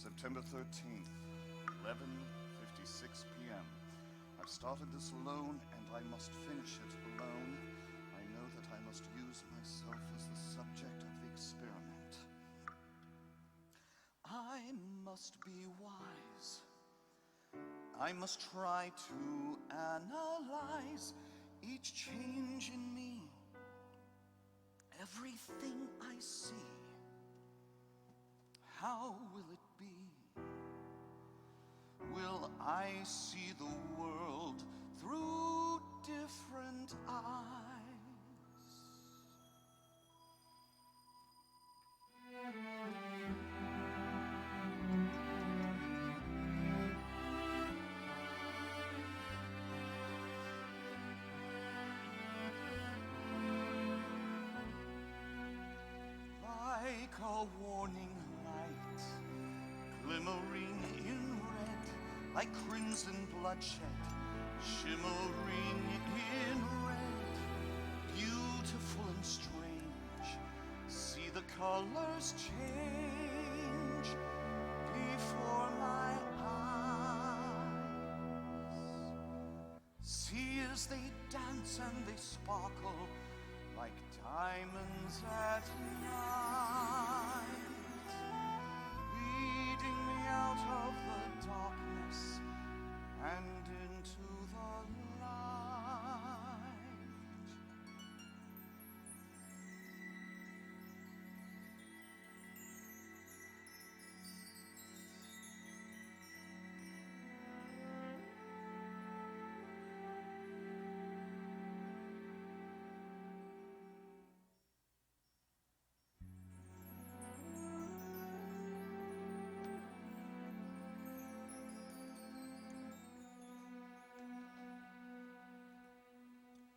[SPEAKER 4] September 13th, 11:56 p.m. I've started this alone, and I must finish it alone. I know that I must use myself as the subject of the experiment. I must be wise. I must try to analyze each change in me, everything I see. How will it be? Will I see the world through different eyes? Like a warning light, glimmering in red, like crimson bloodshed, shimmering in red, beautiful and strange. See the colors change before my eyes. See as they dance and they sparkle like diamonds at night, leading me out of the darkness and into the light.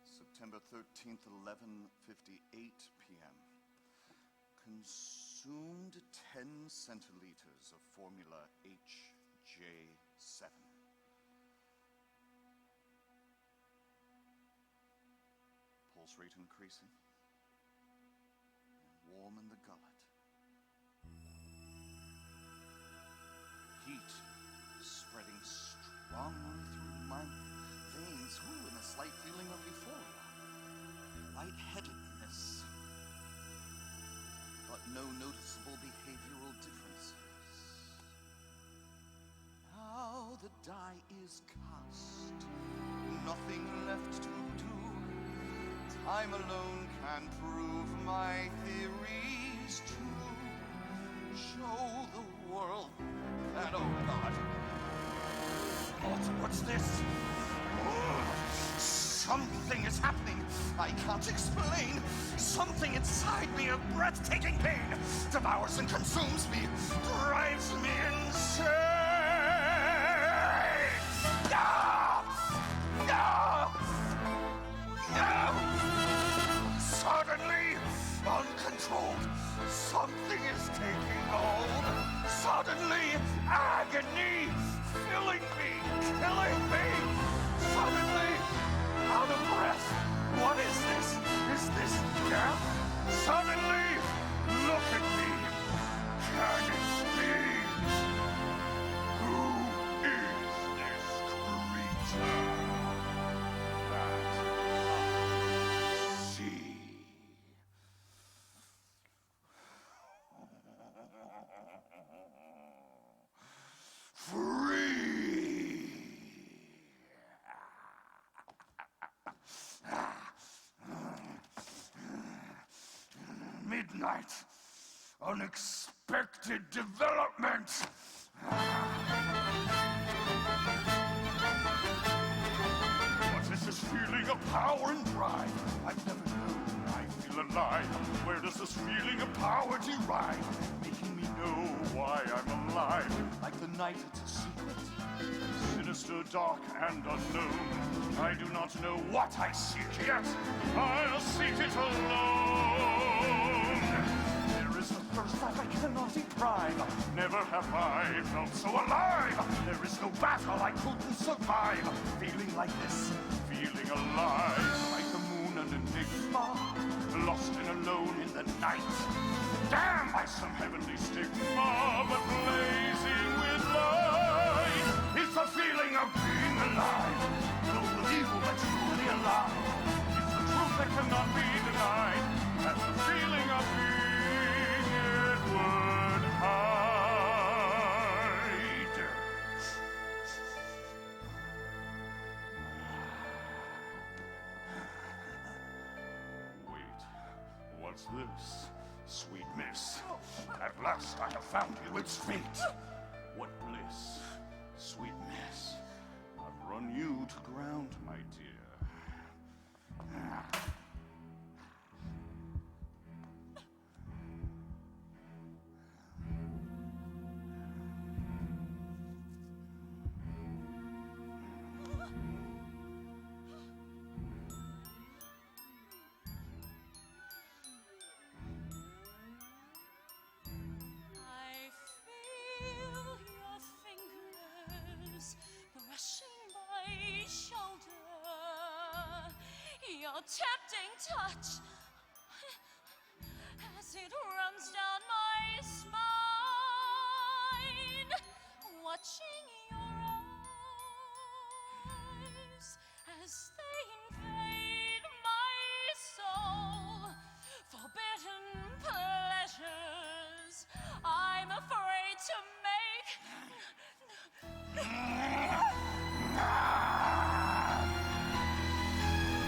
[SPEAKER 4] September 13th, 11:58 p.m. Consumed 10 centiliters of formula HJ7. Pulse rate increasing. Warm in the gullet. Heat spreading strongly through my veins, and a slight feeling of euphoria. Lightheadedness, but no noticeable behavioral differences. Now the die is cast, nothing left to do. Time alone can prove my theories true. Show the world that, oh God, what's this? Something is happening. I can't explain. Something inside me, a breathtaking pain, devours and consumes me, drives me insane. No! No! No! Suddenly, uncontrolled, something is taking hold. Suddenly, agony, filling me, killing me. Suddenly, out of breath. What is this? Is this death? Suddenly, look at me. Can it be? Who is this creature that I see? Free! Midnight. Unexpected development. What is this feeling of power and drive? I've never known I feel alive. Where does this feeling of power derive? Making me know why I'm alive. Like the night, it's a secret. Sinister, dark, and unknown. I do not know what I seek yet. I'll seek it alone. There is a thirst that I cannot deprive. Never have I felt so alive. There is no battle I couldn't survive. Feeling like this, feeling alive. Like the moon, an enigma, lost and alone in the night. Damn by some heavenly stigma, but blazing What's this? Sweet miss. At last I have found you. It's fate. What bliss. Sweet miss. I've run you to ground, my dear.
[SPEAKER 9] I feel your fingers brushing my shoulder, your tempting touch as it runs down my spine, watching your eyes as they invade my soul, forbidden pleasures I'm afraid to make.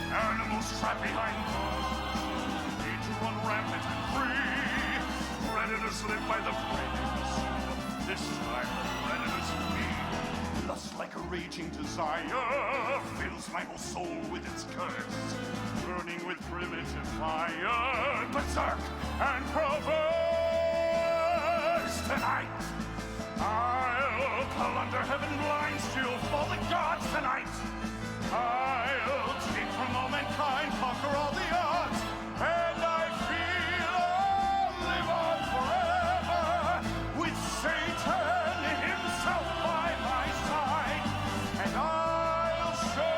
[SPEAKER 4] Animals trapped behind bars need to run rampant and free. Predators live by the predators. This time the predators feed. Lust like a raging desire fills my whole soul with its curse. Burning with primitive fire, berserk and perverse. Tonight I'll plunder heaven blind, steal fallen gods tonight. I'll take from all mankind, conquer all the odds, and I feel I'll live on forever with Satan himself by my side. And I'll show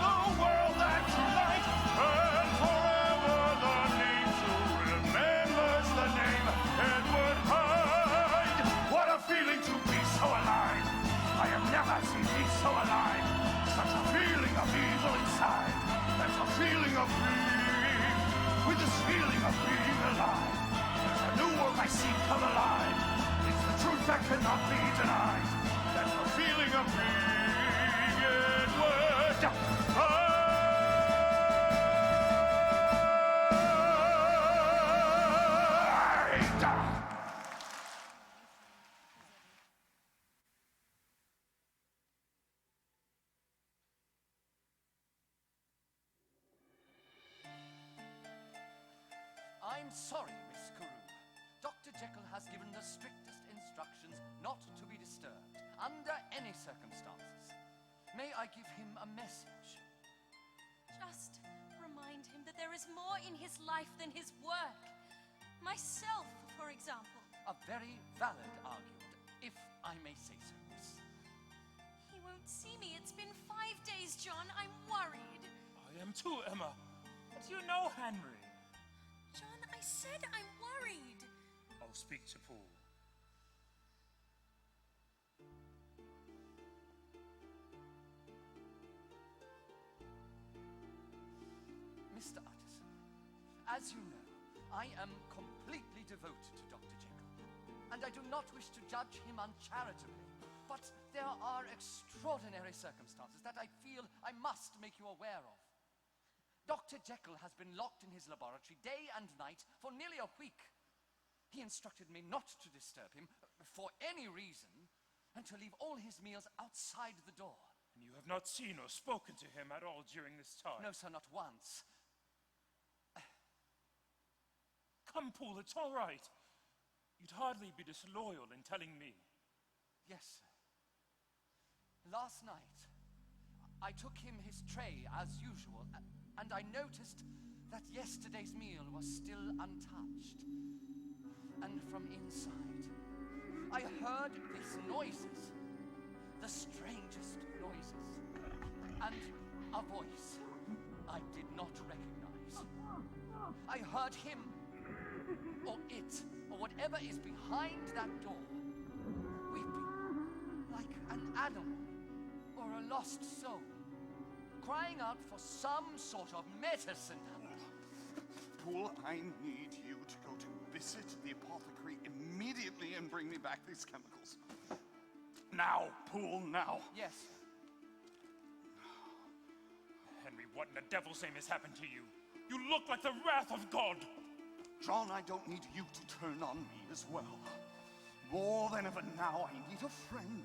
[SPEAKER 4] the world that tonight and forever the nature remembers the name Edward Hyde. What a feeling to be so alive. I have never seen me so alive. Such a feeling of evil inside. That's a feeling of being, with this feeling of being alive. There's a new world I see come alive. It's the truth that cannot be denied. That's the feeling of being Edward Hyde.
[SPEAKER 10] I'm sorry, Miss Carew. Dr. Jekyll has given the strictest instructions not to be disturbed, under any circumstances. May I give him a message?
[SPEAKER 9] Just remind him that there is more in his life than his work. Myself, for example.
[SPEAKER 10] A very valid argument, if I may say so, miss.
[SPEAKER 9] He won't see me. It's been 5 days, John. I'm worried.
[SPEAKER 2] I am too, Emma. But you know Henry.
[SPEAKER 9] John, I said I'm worried.
[SPEAKER 2] I'll speak to Paul.
[SPEAKER 10] Mr. Utterson, as you know, I am completely devoted to Dr. Jekyll, and I do not wish to judge him uncharitably, but there are extraordinary circumstances that I feel I must make you aware of. Dr. Jekyll has been locked in his laboratory day and night for nearly a week. He instructed me not to disturb him for any reason and to leave all his meals outside the door.
[SPEAKER 2] And you have not seen or spoken to him at all during this time?
[SPEAKER 10] No, sir, not once.
[SPEAKER 2] Come, Paul, it's all right. You'd hardly be disloyal in telling me.
[SPEAKER 10] Yes, sir. Last night, I took him his tray as usual, and I noticed that yesterday's meal was still untouched. And from inside, I heard these noises, the strangest noises, and a voice I did not recognize. I heard him, or it, or whatever is behind that door, weeping like an animal or a lost soul, crying out for some sort of medicine.
[SPEAKER 4] Poole, I need you to go to visit the apothecary immediately and bring me back these chemicals. Now, Poole, now.
[SPEAKER 10] Yes.
[SPEAKER 2] Henry, what in the devil's name has happened to you? You look like the wrath of God.
[SPEAKER 4] John, I don't need you to turn on me as well. More than ever now, I need a friend.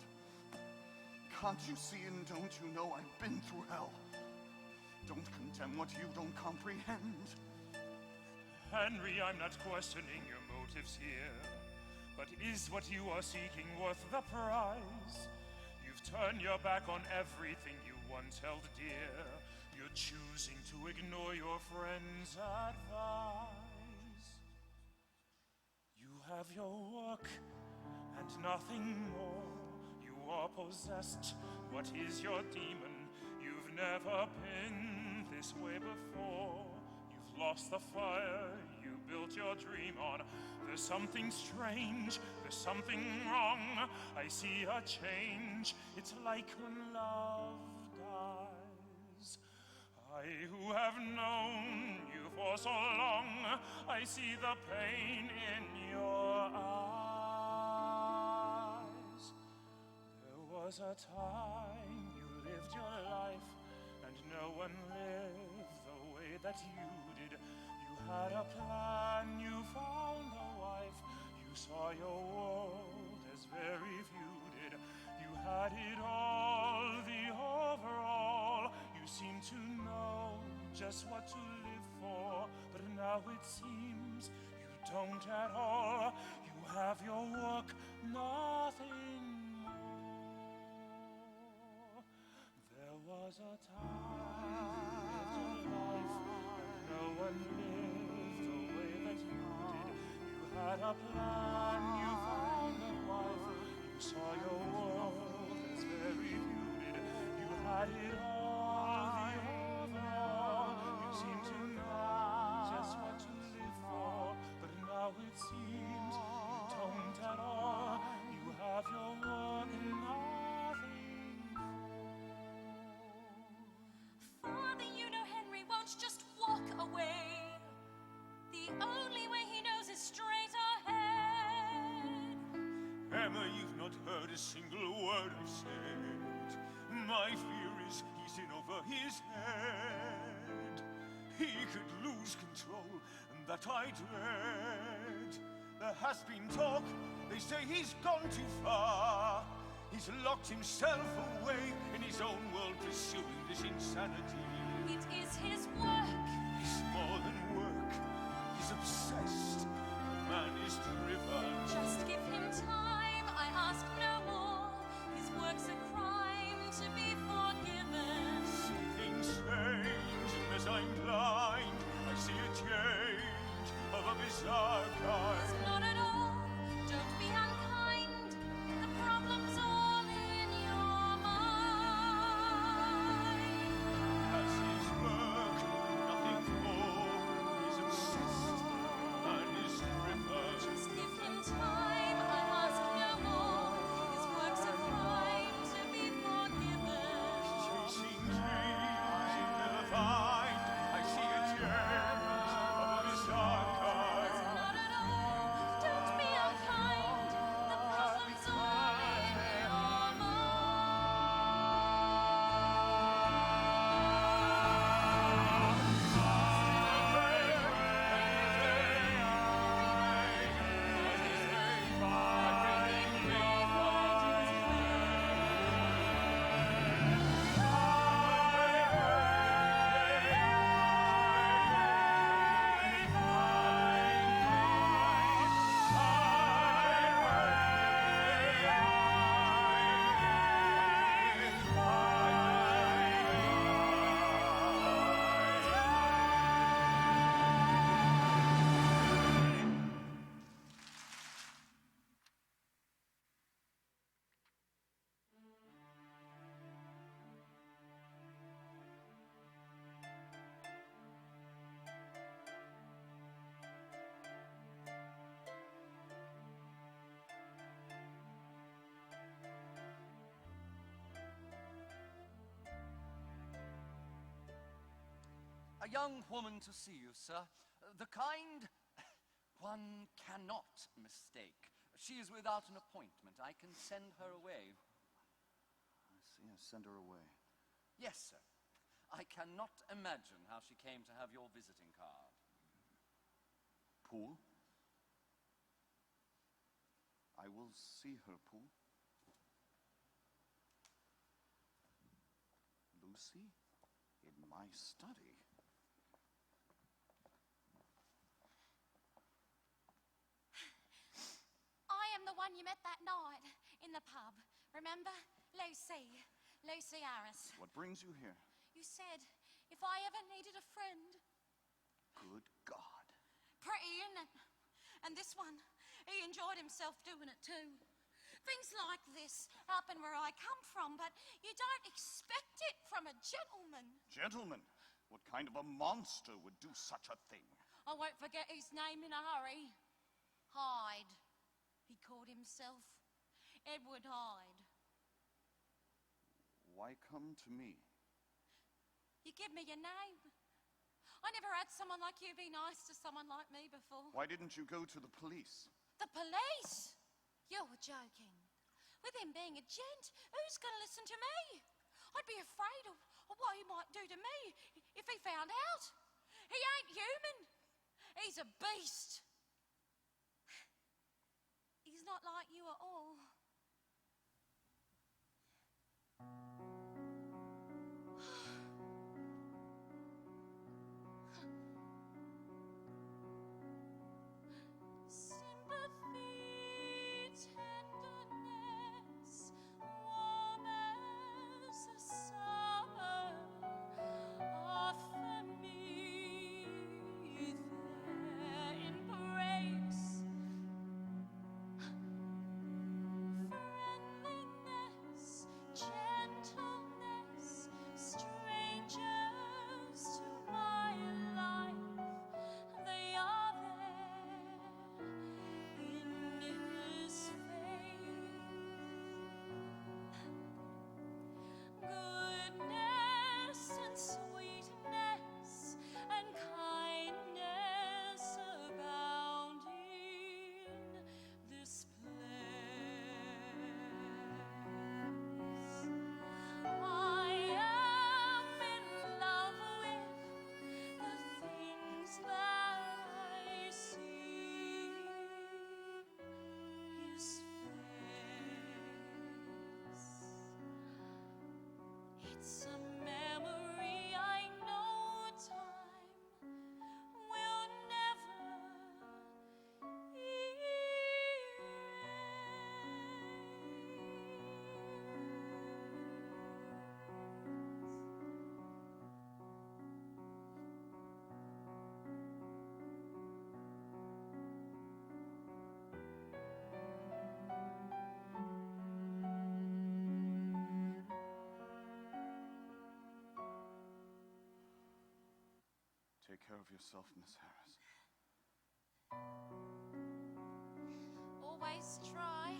[SPEAKER 4] Can't you see and don't you know I've been through hell? Don't condemn what you don't comprehend.
[SPEAKER 2] Henry, I'm not questioning your motives here, but is what you are seeking worth the prize? You've turned your back on everything you once held dear. You're choosing to ignore your friend's advice. You have your work and nothing more. You are possessed. What is your demon? You've never been this way before. You've lost the fire you built your dream on. There's something strange, there's something wrong. I see a change. It's like when love dies. I who have known you for so long, I see the pain in your eyes. There was a time you lived your life, and no one lived the way that you did. You had a plan, you found a wife, you saw your world as very few did. You had it all, the overall. You seem to know just what to live for, but now it seems you don't at all. You have your work, nothing more. There was a time you lived your life, and no one lived the way that you did. You had a plan, you found a wife, you saw your world as very few did. You had it all, the overall. You seem to know just what to live for, but now it seems you don't at all. You have your work and nothing more.
[SPEAKER 9] Father, you know Henry won't just walk away. The only way he knows is straight ahead.
[SPEAKER 3] Emma, you've not heard a single word I said. My fear is he's in over his head. He could lose control, and that I dread. There has been talk, they say he's gone too far. He's locked himself away in his own world, pursuing this insanity.
[SPEAKER 9] It is his work.
[SPEAKER 3] It's more than work. He's obsessed. The man is driven.
[SPEAKER 9] Just give him time, I ask no more. His work's a crime to be forgiven.
[SPEAKER 3] Things change, and as I'm blind, I see a change of a bizarre kind.
[SPEAKER 9] It's not at all, don't be unkind. The problem's all in your mind.
[SPEAKER 3] That's his work, nothing more. He's obsessed, and is driven.
[SPEAKER 9] Just give him time, I ask no more. His work's a crime to be forgiven.
[SPEAKER 3] Chasing dreams he'll never find. I see a change of a bizarre kind.
[SPEAKER 9] It's not at all, don't be unkind. The problem's all in your
[SPEAKER 10] A young woman to see you, sir. The kind one cannot mistake. She is without an appointment. I can send her away.
[SPEAKER 4] I see, send her away.
[SPEAKER 10] Yes, sir. I cannot imagine how she came to have your visiting card.
[SPEAKER 4] Poole? I will see her, Poole. Lucy? In my study?
[SPEAKER 5] I am the one you met that night in the pub. Remember? Lucy. Lucy Harris.
[SPEAKER 4] What brings you here?
[SPEAKER 5] You said if I ever needed a friend.
[SPEAKER 4] Good God.
[SPEAKER 5] Pretty, isn't it? And this one, he enjoyed himself doing it too. Things like this happen where I come from, but you don't expect it from a gentleman.
[SPEAKER 4] Gentlemen? What kind of a monster would do such a thing?
[SPEAKER 5] I won't forget his name in a hurry. Hyde. He called himself Edward Hyde.
[SPEAKER 4] Why come to me?
[SPEAKER 5] You give me your name. I never had someone like you be nice to someone like me before.
[SPEAKER 4] Why didn't you go to the police?
[SPEAKER 5] The police? You're joking. With him being a gent, who's going to listen to me? I'd be afraid of what he might do to me if he found out. He ain't human. He's a beast. He's not like you at all. Sympathy, tenderness, warm as the summer, offer me their embrace. Friendliness, gentleness, strangers to my life, they are there in his face. Goodness and sweetness and kindness abound in this place. I am in love with the things that I see. His face. It's a memory I know time will never
[SPEAKER 4] Take care of yourself, Miss Harris.
[SPEAKER 5] always try.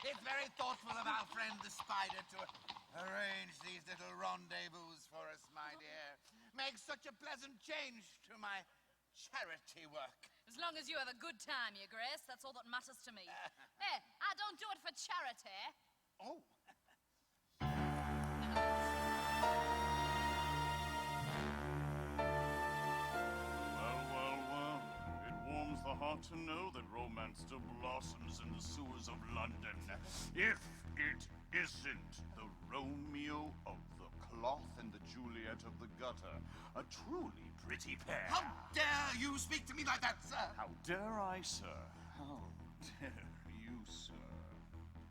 [SPEAKER 8] It's very thoughtful of our friend the spider to arrange these little rendezvous for us, my dear. Makes such a pleasant change to my charity work.
[SPEAKER 5] As long as you have a good time, Your Grace, that's all that matters to me. Hey, I don't do it for charity.
[SPEAKER 8] Oh.
[SPEAKER 4] Well. It warms the heart to know that romance still blossoms in the sewers of London. If it isn't the Romeo of the cloth and the Juliet of the gutter. A truly pretty pair.
[SPEAKER 8] How dare you speak to me like that, sir?
[SPEAKER 4] How dare I, sir? How dare you, sir?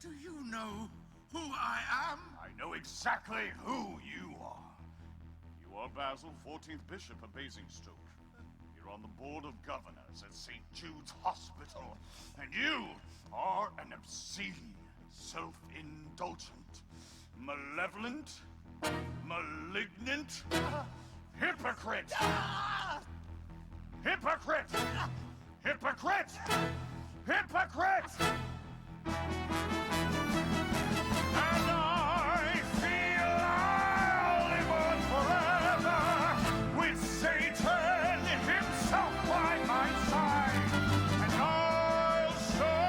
[SPEAKER 8] Do you know who I am?
[SPEAKER 4] I know exactly who you are. You are Basil, 14th Bishop of Basingstoke. You're on the Board of Governors at St. Jude's Hospital. And you are an obscene, self-indulgent, malevolent, malignant hypocrite! Hypocrite! Hypocrite! Hypocrite! And I feel I'll live on forever with Satan himself by my side. And I'll show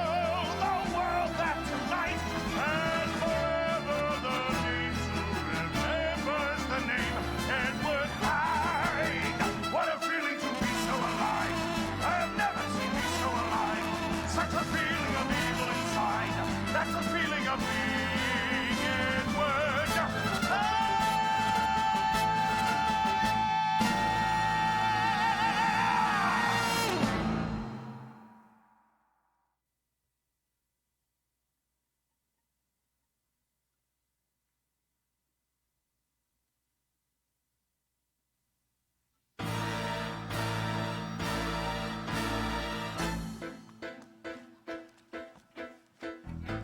[SPEAKER 4] the world that tonight and forever the nation remembers the name Edward Hyde. What a feeling to be so alive. I have never seen me so alive. Such a feeling of evil inside. That's the feeling of being Edward Hyde.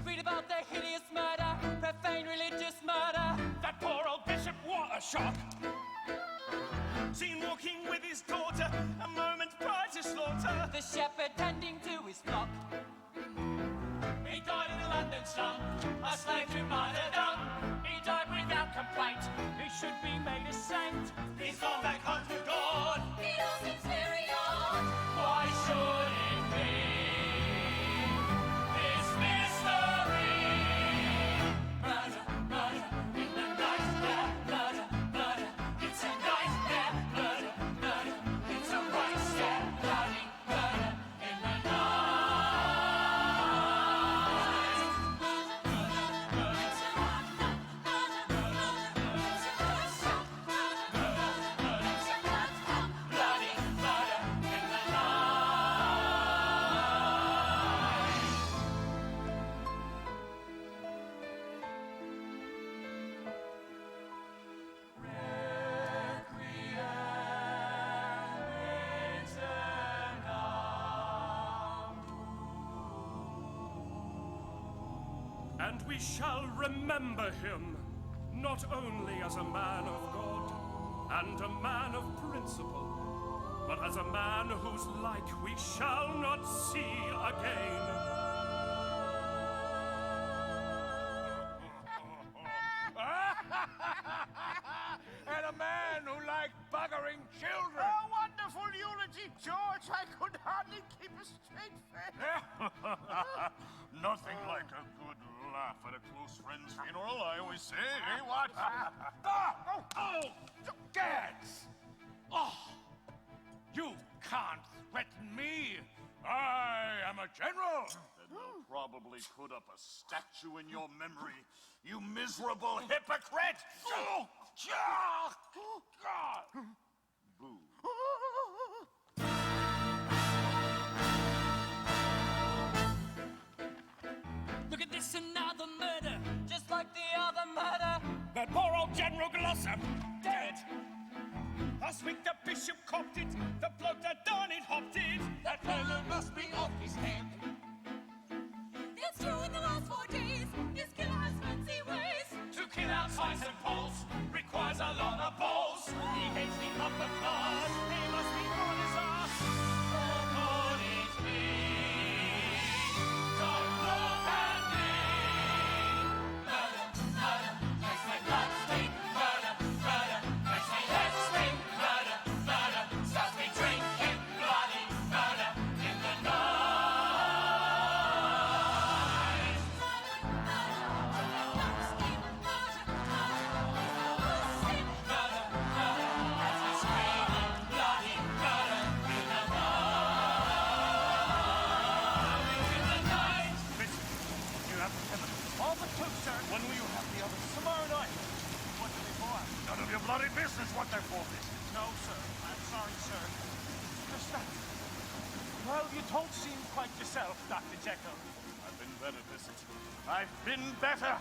[SPEAKER 6] Read about the hideous murder, profane religious murder. That poor old bishop, what a shock! Seen walking with his daughter a moment prior to slaughter. The shepherd tending to his flock. He died in a London slum, a slave to martyrdom. He died without complaint. He should be made a saint. He's gone back home to God.
[SPEAKER 5] It all seems very odd.
[SPEAKER 6] Why should it be this mystery? Murder, murder in the night, yeah. Murder, murder, it's a nightmare. Murder, murder, it's a right step. Bloody murder in the bloody murder in the
[SPEAKER 2] And we shall remember him, not only as a man of God and a man of principle, but as a man whose like we shall not see again.
[SPEAKER 3] And a man who liked buggering children.
[SPEAKER 8] A wonderful eulogy, George. I could hardly keep a straight face.
[SPEAKER 4] Nothing like a good laugh at a close friend's funeral, I always say, eh, what?
[SPEAKER 3] Gads! Oh, you can't threaten me. I am a general.
[SPEAKER 4] Then they'll probably put up a statue in your memory, you miserable hypocrite! Oh, God! Boo.
[SPEAKER 6] Look at this, another murder, just like the other murder. That poor old General Glossop, dead. Last week the bishop copped it, the bloke that done it hopped it. That fellow must be off his head.
[SPEAKER 5] It's true in the last 4 days, this killer has fancy ways.
[SPEAKER 6] To kill outsides and poles requires a lot of balls. He hates the upper class, he must be on his ass. Or could it be? Don't look at me.
[SPEAKER 7] your bloody business what they're for this.
[SPEAKER 3] No, sir. I'm sorry, sir. Just that. Well, you don't seem quite yourself, Dr. Jekyll.
[SPEAKER 7] I've been better, Vincent. I've been better.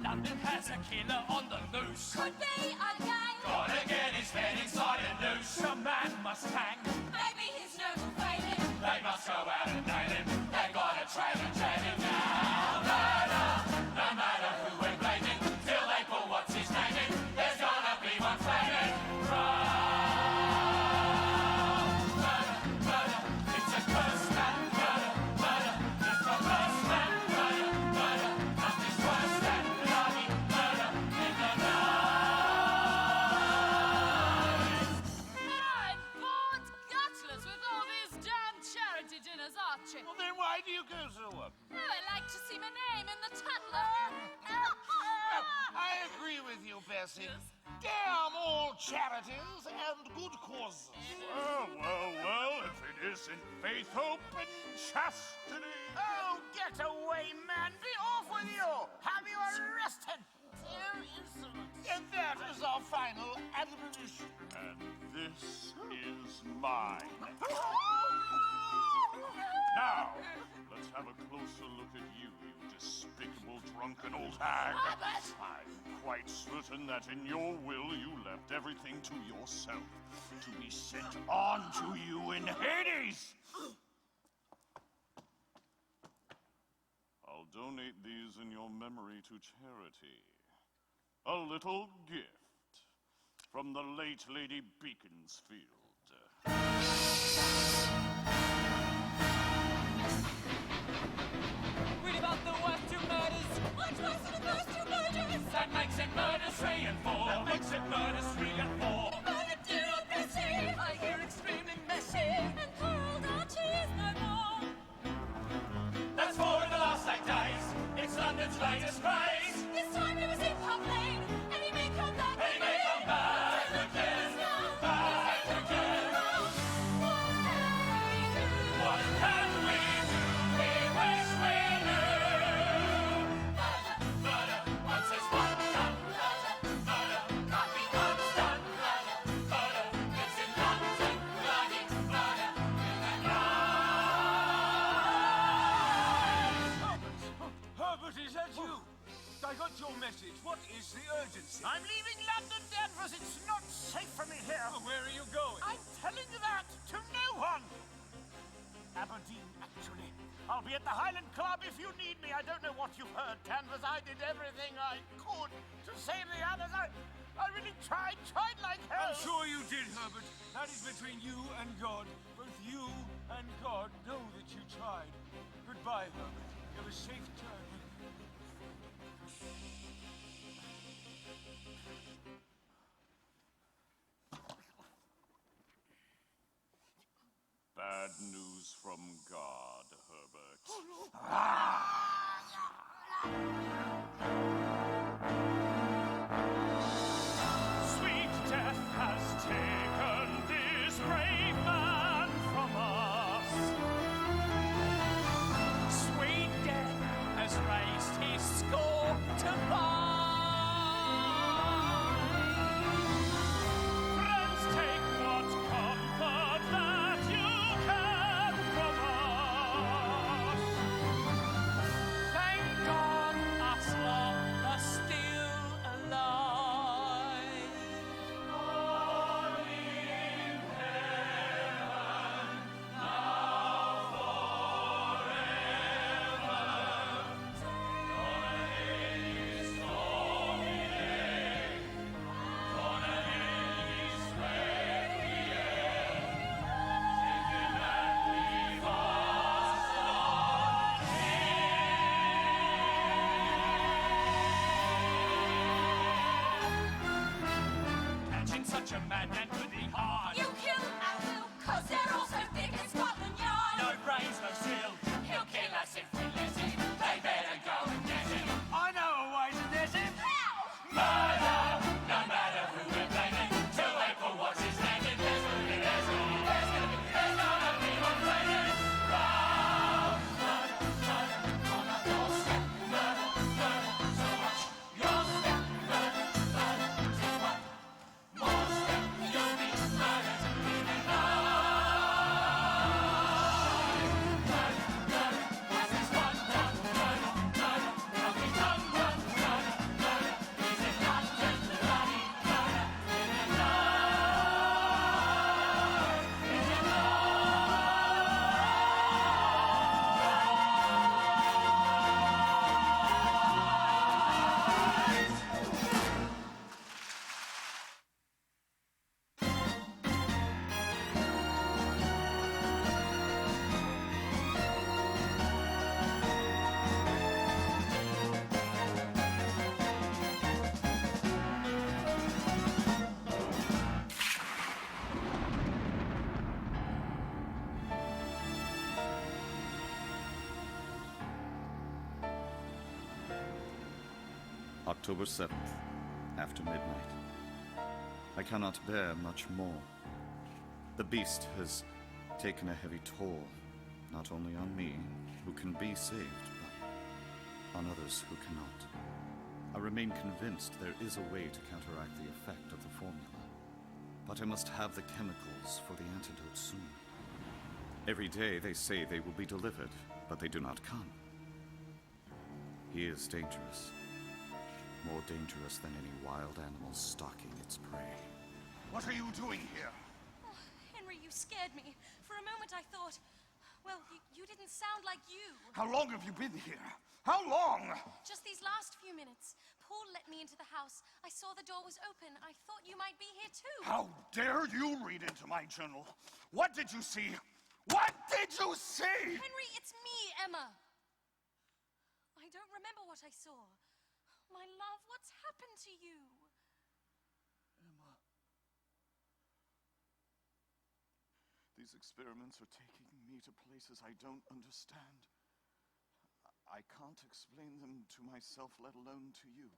[SPEAKER 6] London has a killer on the loose.
[SPEAKER 5] Could be a gang.
[SPEAKER 6] Gotta get his head inside a noose.
[SPEAKER 3] Some man must hang.
[SPEAKER 5] Maybe his nerves will fail him.
[SPEAKER 6] They must go out and nail him. They gotta trail and jail him now. Murder, no matter who we're blaming. Till they pull what's his name in. There's gonna be one flaming. Murder, murder, it's a curse man. Murder, murder, it's the first man. Murder, murder, nothing's worse than bloody murder in the night.
[SPEAKER 5] I'm bored gutless with all these damn charity dinners, Archie.
[SPEAKER 7] Well, then why do you go to one?
[SPEAKER 5] Oh, I like to see my name in the Tatler.
[SPEAKER 7] I agree with you, Bessie. Damn all charities and good causes. Well, if it isn't faith, hope, and chastity.
[SPEAKER 8] Oh, get away, man! Be off with you! Have you arrested? Dear insolence.
[SPEAKER 7] And that is our final admonition. And this is mine. Now, let's have a closer look at you, you despicable drunken old hag. I'm quite certain that in your will you left everything to yourself, to be sent on to you in Hades. I'll donate these in your memory to charity. A little gift from the late Lady Beaconsfield.
[SPEAKER 6] Read about the worst two murders.
[SPEAKER 5] What's worse than the first two murders?
[SPEAKER 6] That makes it murder 3 and 4. That makes it murder 3 and 4.
[SPEAKER 5] Murder dear old Bessie.
[SPEAKER 6] I hear extremely messy.
[SPEAKER 5] And poor old Archie is no more.
[SPEAKER 6] That's 4 in the last 8 days. It's London's latest craze.
[SPEAKER 5] This time he was in Pub Lane. And he may come back
[SPEAKER 6] He may come back again. Back again. What can we do? We wish we knew. Murder, once is one done. Murder, can't be undone. Murder, lives in London. Bloody murder in the night.
[SPEAKER 3] Herbert, is that you? I got your message. What is the urgency?
[SPEAKER 8] I'm leaving London, Danvers. It's not safe for me here.
[SPEAKER 3] Oh, where are you going?
[SPEAKER 8] I'm telling you that to no one. Aberdeen, actually. I'll be at the Highland Club if you need me. I don't know what you've heard, Danvers. I did everything I could to save the others. I really tried like hell.
[SPEAKER 3] I'm sure you did, Herbert. That is between you and God. Both you and God know that you tried. Goodbye, Herbert. You have a safe journey.
[SPEAKER 7] Bad news from God, Herbert.
[SPEAKER 2] Sweet death has taken this brave man from us.
[SPEAKER 6] Sweet death has raised his score to
[SPEAKER 2] Friends, take what comfort that you can from us.
[SPEAKER 6] Thank God us lot are still alive. God in heaven, now forever. Donna is Domine, Donna is Requiem, singing and leave us, Lord Catching such a madman could be hard.
[SPEAKER 5] You kill and will, 'cause they're all so thick in Scotland Yard.
[SPEAKER 6] No brains, no skill. He'll kill us if we let him. They better go and get him.
[SPEAKER 3] I know a way to get him.
[SPEAKER 5] How?
[SPEAKER 6] Murder, no matter who we're blaming. Till they pull what's his name in. There's gonna be one flaming. Murder, murder, on our doorstep. Murder, murder, so much your step. Murder, murder,
[SPEAKER 1] October 7th, after midnight. I cannot bear much more. The beast has taken a heavy toll, not only on me, who can be saved, but on others who cannot. I remain convinced there is a way to counteract the effect of the formula, but I must have the chemicals for the antidote soon. Every day they say they will be delivered, but they do not come. He is dangerous. More dangerous than any wild animal stalking its prey.
[SPEAKER 4] What are you doing here?
[SPEAKER 9] Oh, Henry, you scared me. For a moment I thought, well, you didn't sound like you.
[SPEAKER 4] How long have you been here? How long?
[SPEAKER 9] Just these last few minutes. Paul let me into the house. I saw the door was open. I thought you might be here too.
[SPEAKER 4] How dare you read into my journal? What did you see? What did you see?
[SPEAKER 9] Henry, it's me, Emma. I don't remember what I saw. My love, what's happened to you?
[SPEAKER 4] Emma. These experiments are taking me to places I don't understand. I can't explain them to myself, let alone to you.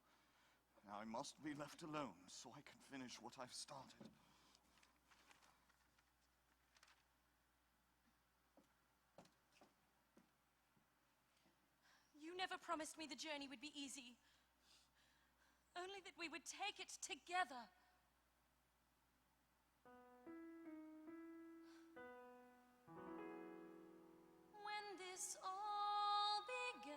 [SPEAKER 4] I must be left alone so I can finish what I've started.
[SPEAKER 9] You never promised me the journey would be easy. Only that we would take it together. When this all began,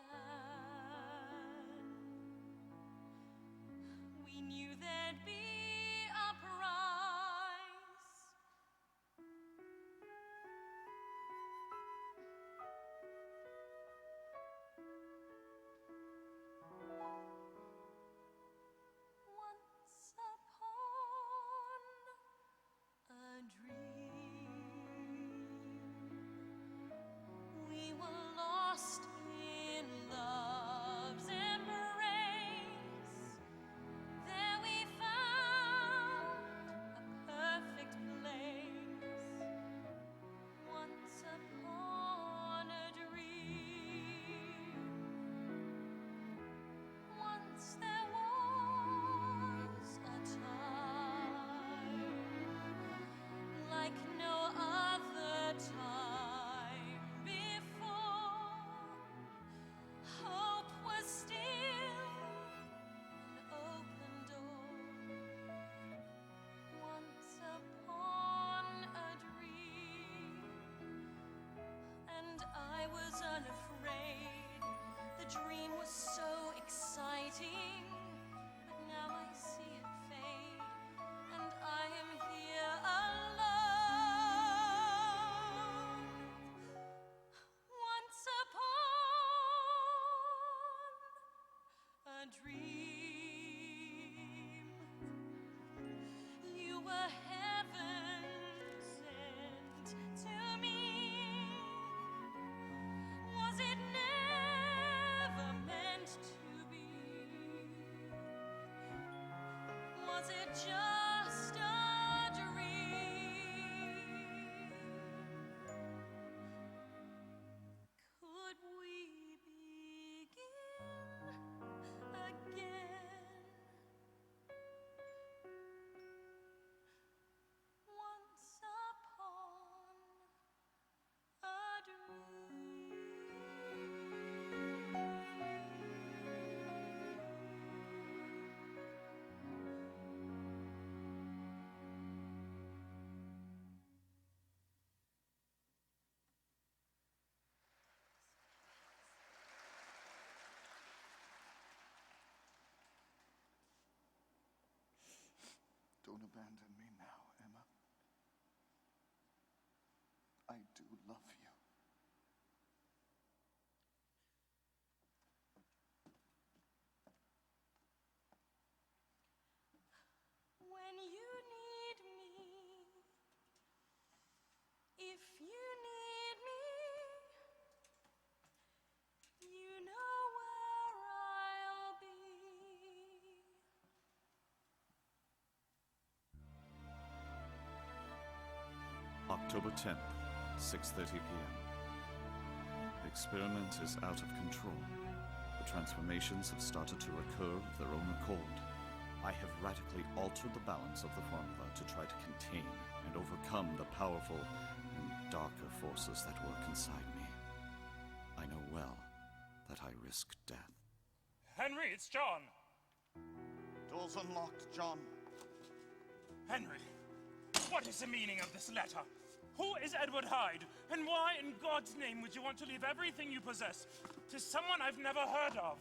[SPEAKER 9] we knew there'd be a price. Once upon a dream, we were lost in love's embrace. There we found a perfect place. Once upon a dream, once there was a time like no other time before. Hope was still an open door. Once upon a dream, and I was unafraid. The dream was so exciting, but now I see it fade, and I am here alone. Once upon a dream, you were heaven sent to me. Was it never meant to be? Was it just a dream? Could we begin again? Once upon a dream.
[SPEAKER 4] Don't abandon me now, Emma. I do love you.
[SPEAKER 9] When you need me, if you need me, you know where I'll be.
[SPEAKER 1] October 10th, 6:30 p.m. The experiment is out of control. The transformations have started to occur of their own accord. I have radically altered the balance of the formula to try to contain and overcome the powerful and darker forces that work inside me. I know well that I risk death.
[SPEAKER 2] Henry, it's John!
[SPEAKER 4] Door's unlocked, John.
[SPEAKER 2] Henry, what is the meaning of this letter? Who is Edward Hyde? And why in God's name would you want to leave everything you possess to someone I've never heard of?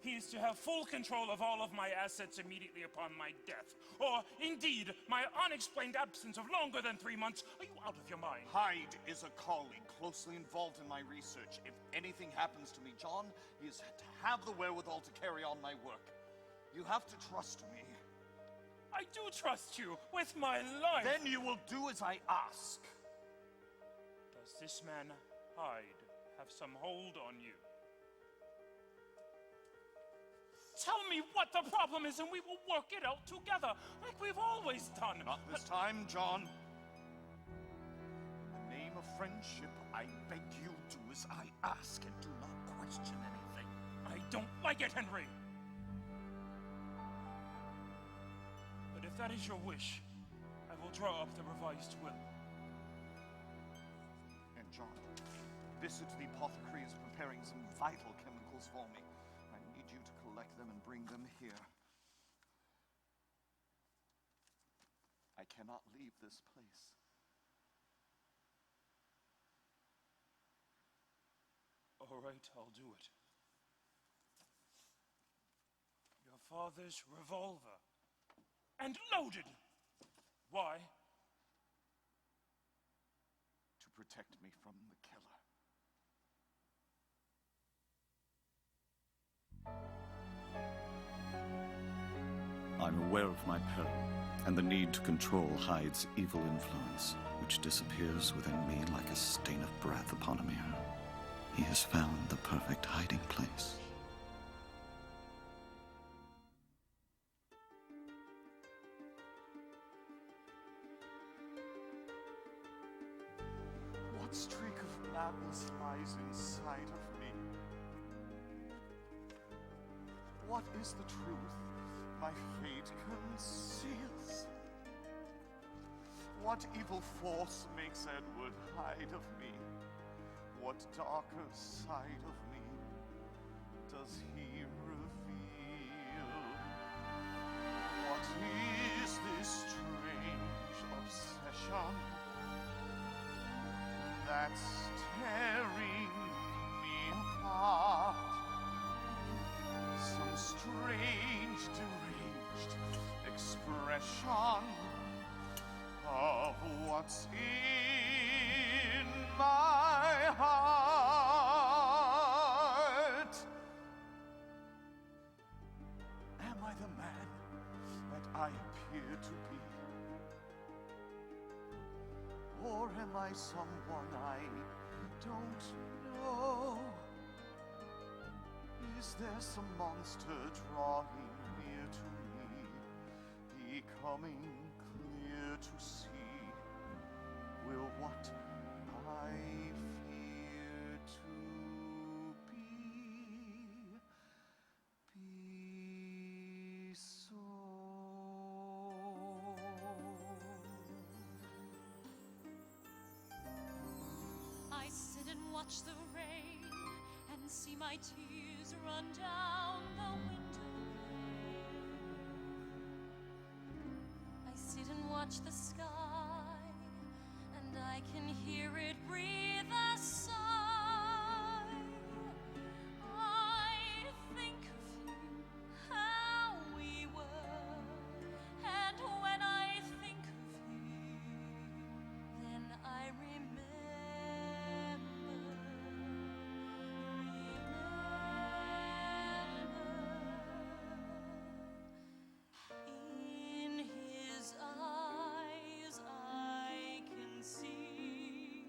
[SPEAKER 2] He is to have full control of all of my assets immediately upon my death. Or, indeed, my unexplained absence of longer than 3 months. Are you out of your mind?
[SPEAKER 4] Hyde is a colleague closely involved in my research. If anything happens to me, John, he is to have the wherewithal to carry on my work. You have to trust me.
[SPEAKER 2] I do trust you with my life.
[SPEAKER 4] Then you will do as I ask.
[SPEAKER 2] Does this man, Hyde, have some hold on you? Tell me what the problem is and we will work it out together, like we've always done.
[SPEAKER 4] Not this time, John. In the name of friendship, I beg you do as I ask and do not question anything.
[SPEAKER 2] I don't like it, Henry. But if that is your wish, I will draw up the revised will.
[SPEAKER 4] And John, visit the apothecary is preparing some vital chemicals for me. I need you to collect them and bring them here. I cannot leave this place.
[SPEAKER 2] All right, I'll do it. Your father's revolver. And loaded! Why?
[SPEAKER 4] To protect me from the killer.
[SPEAKER 1] I'm aware of my peril and the need to control Hyde's evil influence, which disappears within me like a stain of breath upon a mirror. He has found the perfect hiding place.
[SPEAKER 4] What streak of madness lies inside of me? What is the truth my fate conceals? What evil force makes Edward Hyde of me? What darker side of me does he reveal? What is this strange obsession that's tearing me apart? Some strange, deranged expression of what's in my heart. Am I the man that I appear to be? Or am I someone I don't know? Is there some monster drawing near to me, becoming clear to see? Will what I fear to be so?
[SPEAKER 9] I sit and watch the rain and see my tears run down the window. I sit and watch the sky, and I can hear it breathe a sigh. I think of you, how we were, and when I think of you, then I remember. In his eyes I can see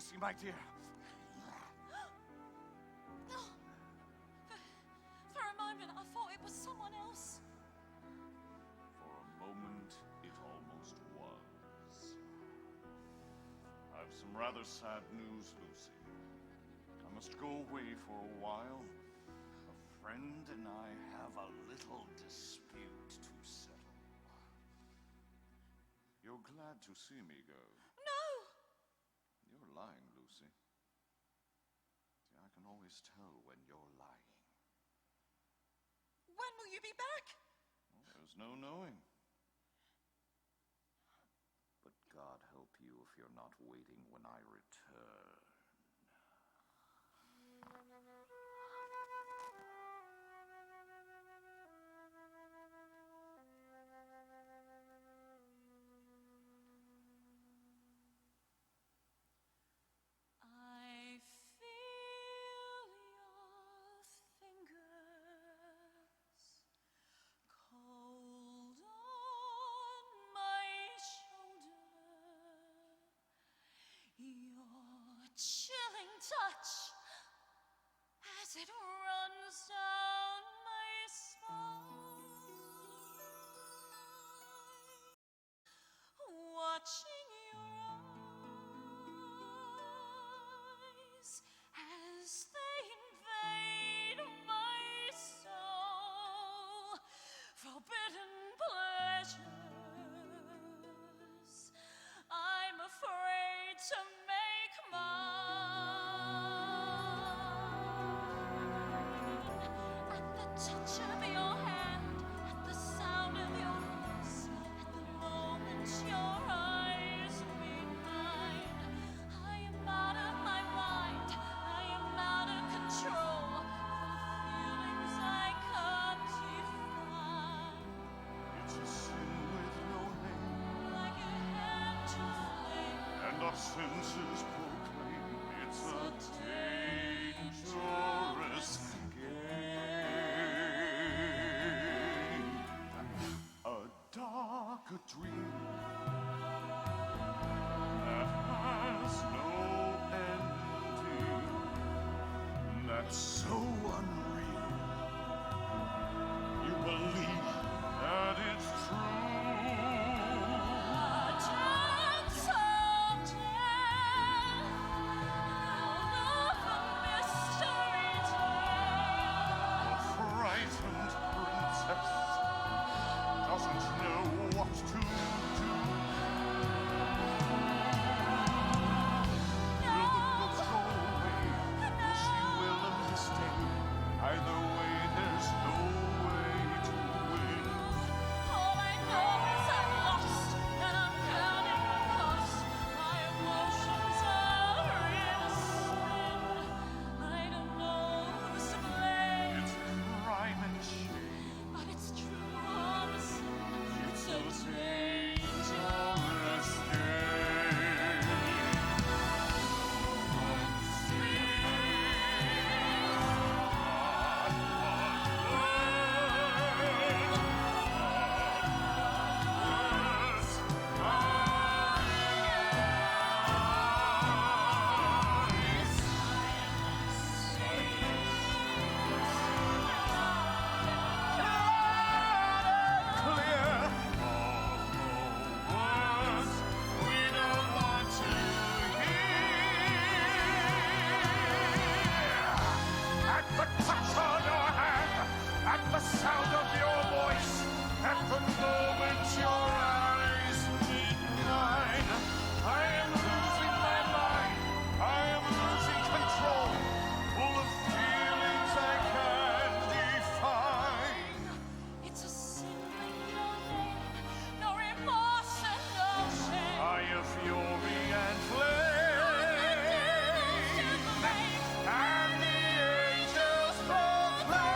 [SPEAKER 3] Lucy, my dear.
[SPEAKER 9] For a moment, I thought it was someone else.
[SPEAKER 7] For a moment, it almost was. I've some rather sad news, Lucy. I must go away for a while. A friend and I have a little dispute to settle. You're glad to see me go.
[SPEAKER 9] No!
[SPEAKER 7] You're lying, Lucy. See, I can always tell when you're lying.
[SPEAKER 9] When will you be back?
[SPEAKER 7] Well, there's no knowing. But God help you if you're not waiting when I return.
[SPEAKER 9] I feel your fingers cold on my shoulder, your chilling touch as it runs down my spine, watching your eyes as they invade my soul, forbidden pleasures I'm afraid to make mine. At the touch of your hand, at the sound of your voice, at the moment your eyes meet mine, I am out of my mind, I am out of control, for feelings I can't define.
[SPEAKER 7] It's a sin with no name,
[SPEAKER 9] Like a hand to flame,
[SPEAKER 7] and our senses proclaim it's a dangerous game. A dark dream that has no ending, that's so unreal. You believe that it's true.
[SPEAKER 9] a dance of death, out of a mystery tale.
[SPEAKER 7] A frightened princess doesn't know what to do. Will the ghost go away? Will she will and stay? Either way, there's no way to win.
[SPEAKER 9] All I know is I'm lost, and I'm counting the cost. My emotions are in a spin. I don't know who's to blame,
[SPEAKER 7] It's crime and shame.
[SPEAKER 9] but it's true all the same.
[SPEAKER 7] It's a dangerous game. At the touch of your hand, at the sound of your voice, at the moment your eyes meet mine, I am losing my mind, I am losing control, full of feelings I can't define.
[SPEAKER 9] It's a sin with no name, no remorse and no shame.
[SPEAKER 7] I am fury and flame, and the angels proclaim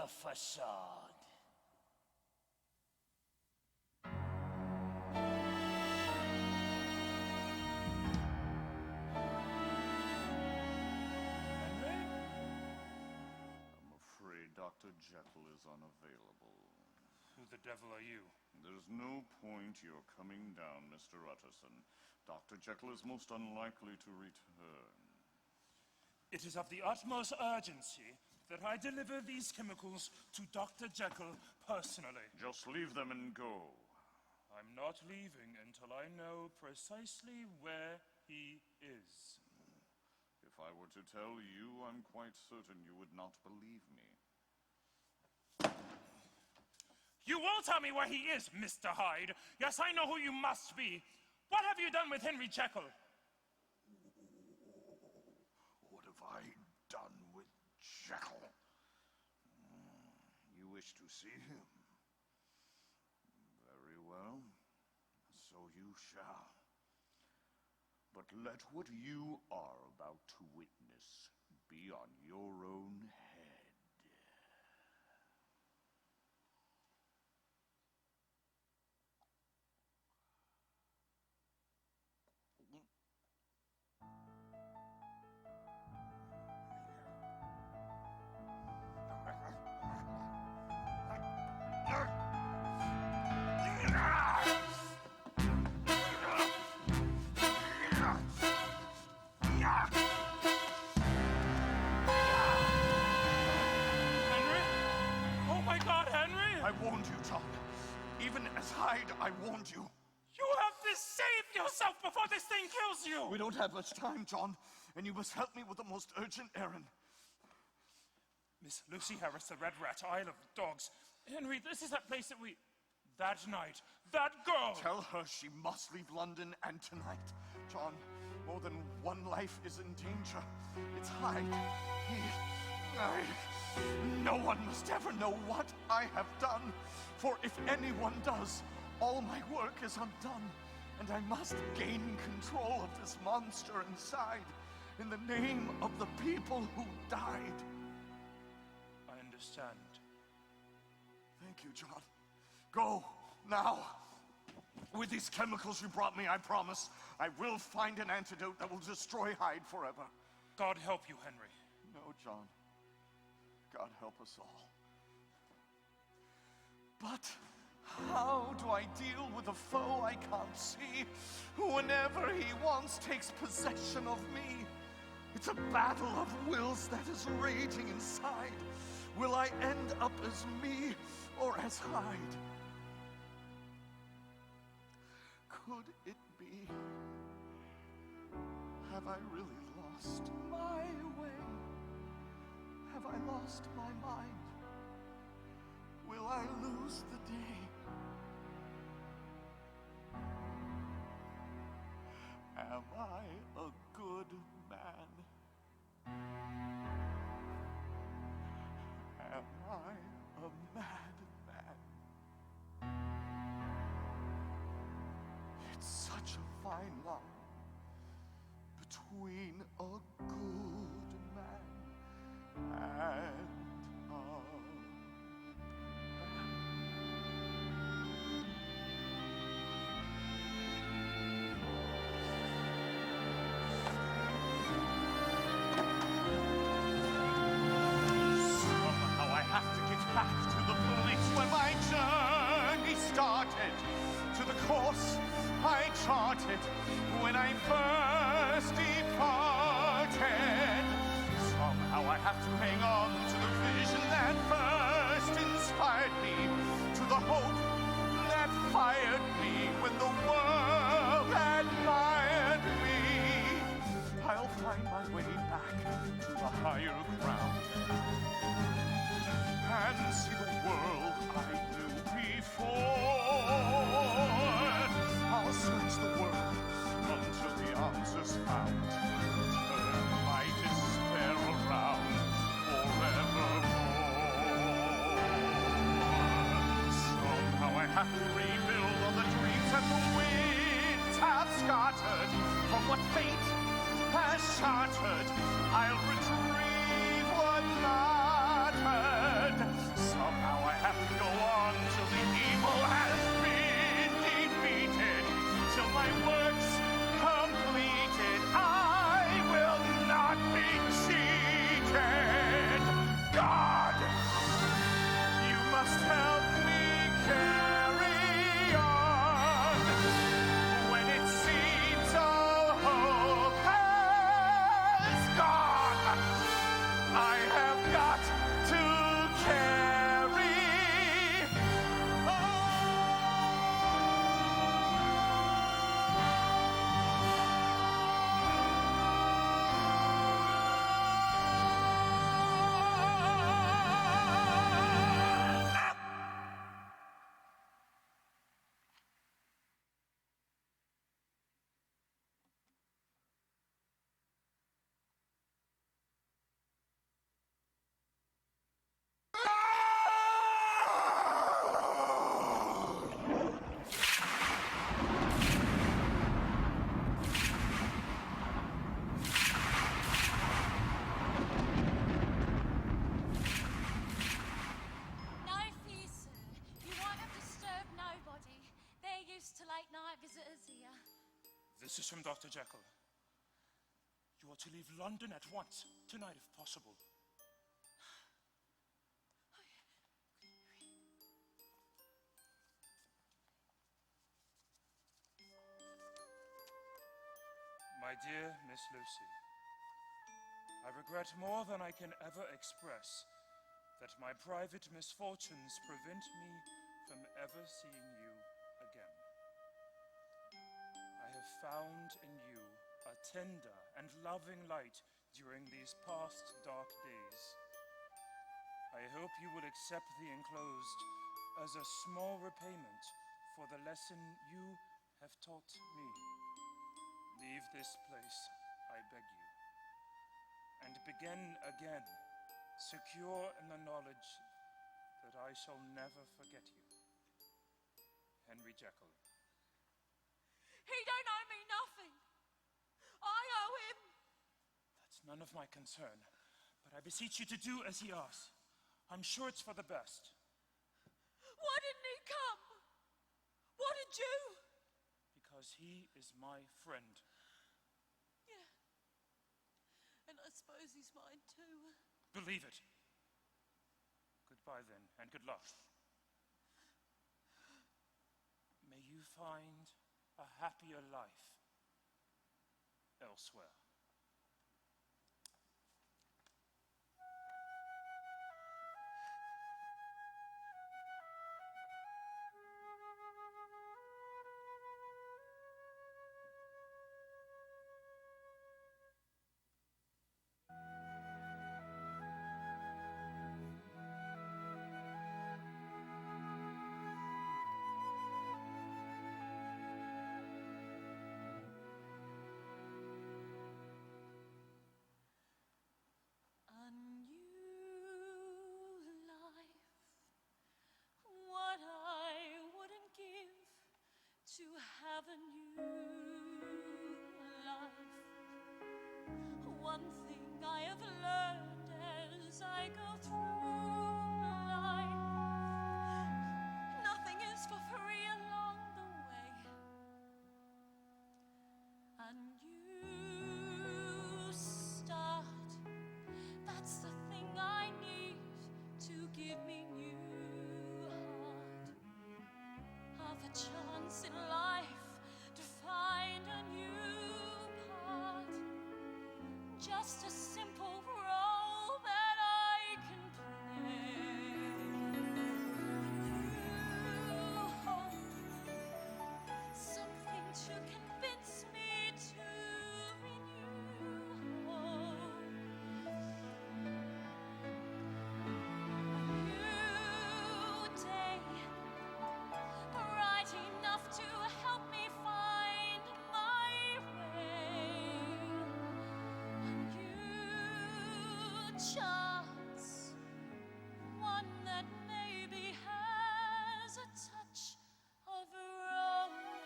[SPEAKER 6] a facade.
[SPEAKER 2] Henry?
[SPEAKER 7] I'm afraid Dr. Jekyll is unavailable.
[SPEAKER 2] Who the devil are you?
[SPEAKER 7] There's no point your coming down, Mr. Utterson. Dr. Jekyll is most unlikely to return.
[SPEAKER 2] It is of the utmost urgency that I deliver these chemicals to Dr. Jekyll personally.
[SPEAKER 7] Just leave them and go.
[SPEAKER 2] I'm not leaving until I know precisely where he is.
[SPEAKER 7] If I were to tell you, I'm quite certain you would not believe me.
[SPEAKER 2] You will tell me where he is, Mr. Hyde. Yes, I know who you must be. What have you done with Henry Jekyll?
[SPEAKER 7] What have I done with Jekyll? You wish to see him? Very well. So you shall. But let what you are about to witness be on your own head. I warned you, John. Even as Hyde, I warned you.
[SPEAKER 2] You have to save yourself before this thing kills you!
[SPEAKER 7] We don't have much time, John, and you must help me with the most urgent errand.
[SPEAKER 2] Miss Lucy Harris, the Red Rat, Isle of Dogs. Henry, this is that place that we... That night. That girl!
[SPEAKER 7] Tell her she must leave London, and tonight. John, more than one life is in danger. It's Hyde. No one must ever know what I have done, for if anyone does, all my work is undone, and I must gain control of this monster inside, in the name of the people who died.
[SPEAKER 2] I understand.
[SPEAKER 7] Thank you, John. Go, now. With these chemicals you brought me, I promise, I will find an antidote that will destroy Hyde forever.
[SPEAKER 2] God help you, Henry.
[SPEAKER 7] No, John. God help us all. But how do I deal with a foe I can't see, who whenever he wants takes possession of me? It's a battle of wills that is raging inside. Will I end up as me or as Hyde? Could it be? Have I really lost my way? Have I lost my mind? Will I lose the day? Am I a good man? Am I a mad man? It's such a fine line between a good man and back to the place where my journey started, to the course I charted when I first departed. Somehow I have to hang on to the vision that first inspired me, to the hope that fired me when the world admired me. I'll find my way back to the higher ground and see the world I knew before. I'll search the world until the answer's found. Turn my despair around forevermore. Somehow I have to rebuild all the dreams that the winds have scattered. From what fate has shattered, I'll retrieve what mattered.
[SPEAKER 2] This is from Dr. Jekyll. You are to leave London at once, tonight if possible. My dear Miss Lucy, I regret more than I can ever express that my private misfortunes prevent me from ever seeing you again. I have found in you a tender and loving light during these past dark days. I hope you will accept the enclosed as a small repayment for the lesson you have taught me. Leave this place, I beg you, and begin again, secure in the knowledge that I shall never forget you. Henry Jekyll.
[SPEAKER 9] He don't owe me nothing. I owe him.
[SPEAKER 2] That's none of my concern, but I beseech you to do as he asks. I'm sure it's for the best.
[SPEAKER 9] Why didn't he come? What did you?
[SPEAKER 2] Because he is my friend.
[SPEAKER 9] Yeah. And I suppose he's mine too.
[SPEAKER 2] Believe it. Goodbye then, and good luck. May you find a happier life elsewhere.
[SPEAKER 9] To have a new life. One thing I have learned as I go through life, nothing is for free along the way. A new start, that's the thing I need to give me new heart. Half a chance in life to find a new part, just a simple role that I can play. New hope, something to convince me to renew hope. A new day, bright enough to help me find my way. A new chance, one that maybe has a touch of romance.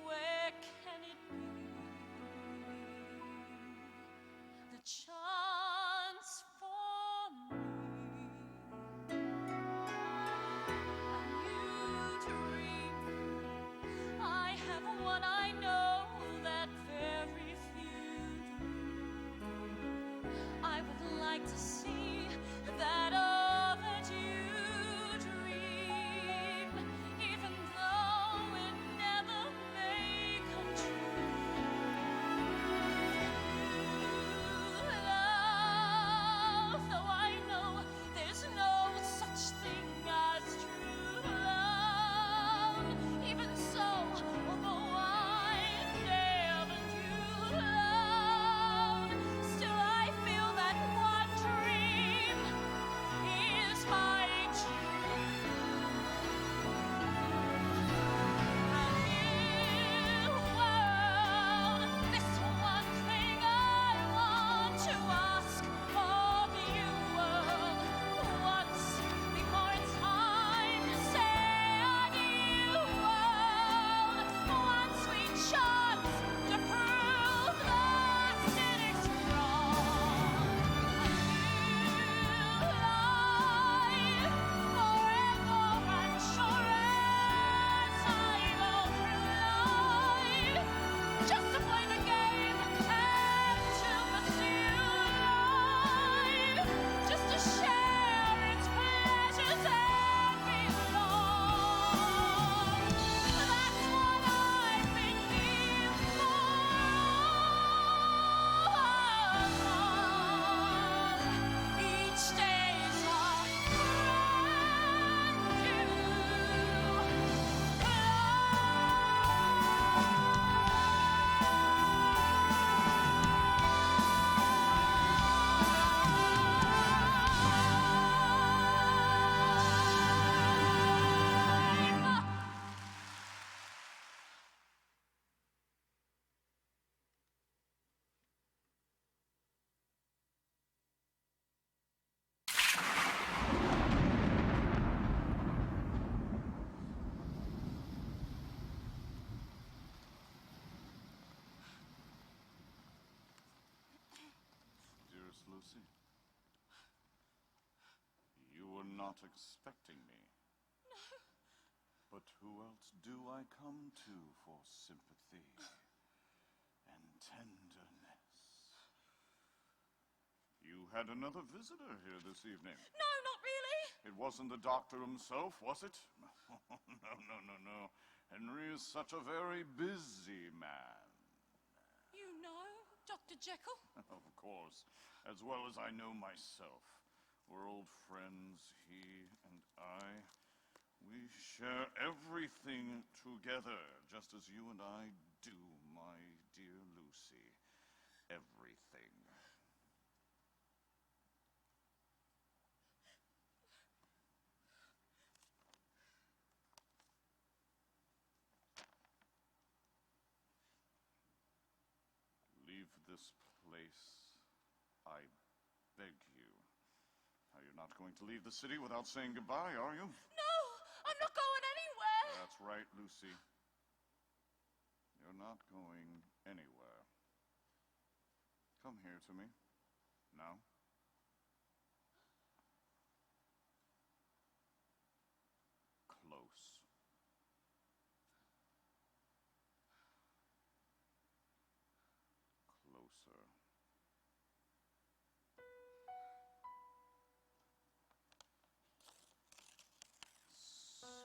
[SPEAKER 9] Where can it be? The chance for me. A new dream. I have one I know that very few do. I would like to see that overdue dream, even though it never may come true. Love, though I know there's no such thing as true love. Even so, although I never knew love, still I feel that one dream
[SPEAKER 7] Lucy? You were not expecting me.
[SPEAKER 9] No.
[SPEAKER 7] But who else do I come to for sympathy and tenderness? You had another visitor here this evening.
[SPEAKER 9] No, not really.
[SPEAKER 7] It wasn't the doctor himself, was it? No. Henry is such a very busy man.
[SPEAKER 9] You know Dr. Jekyll?
[SPEAKER 7] Of course, as well as I know myself. We're old friends, he and I. We share everything together, just as you and I do, my dear Lucy. Everything. Leave this place, I beg you. You're not going to leave the city without saying goodbye, are you?
[SPEAKER 9] No, I'm not going anywhere.
[SPEAKER 7] That's right, Lucy. You're not going anywhere. Come here to me. Now. Close. Closer.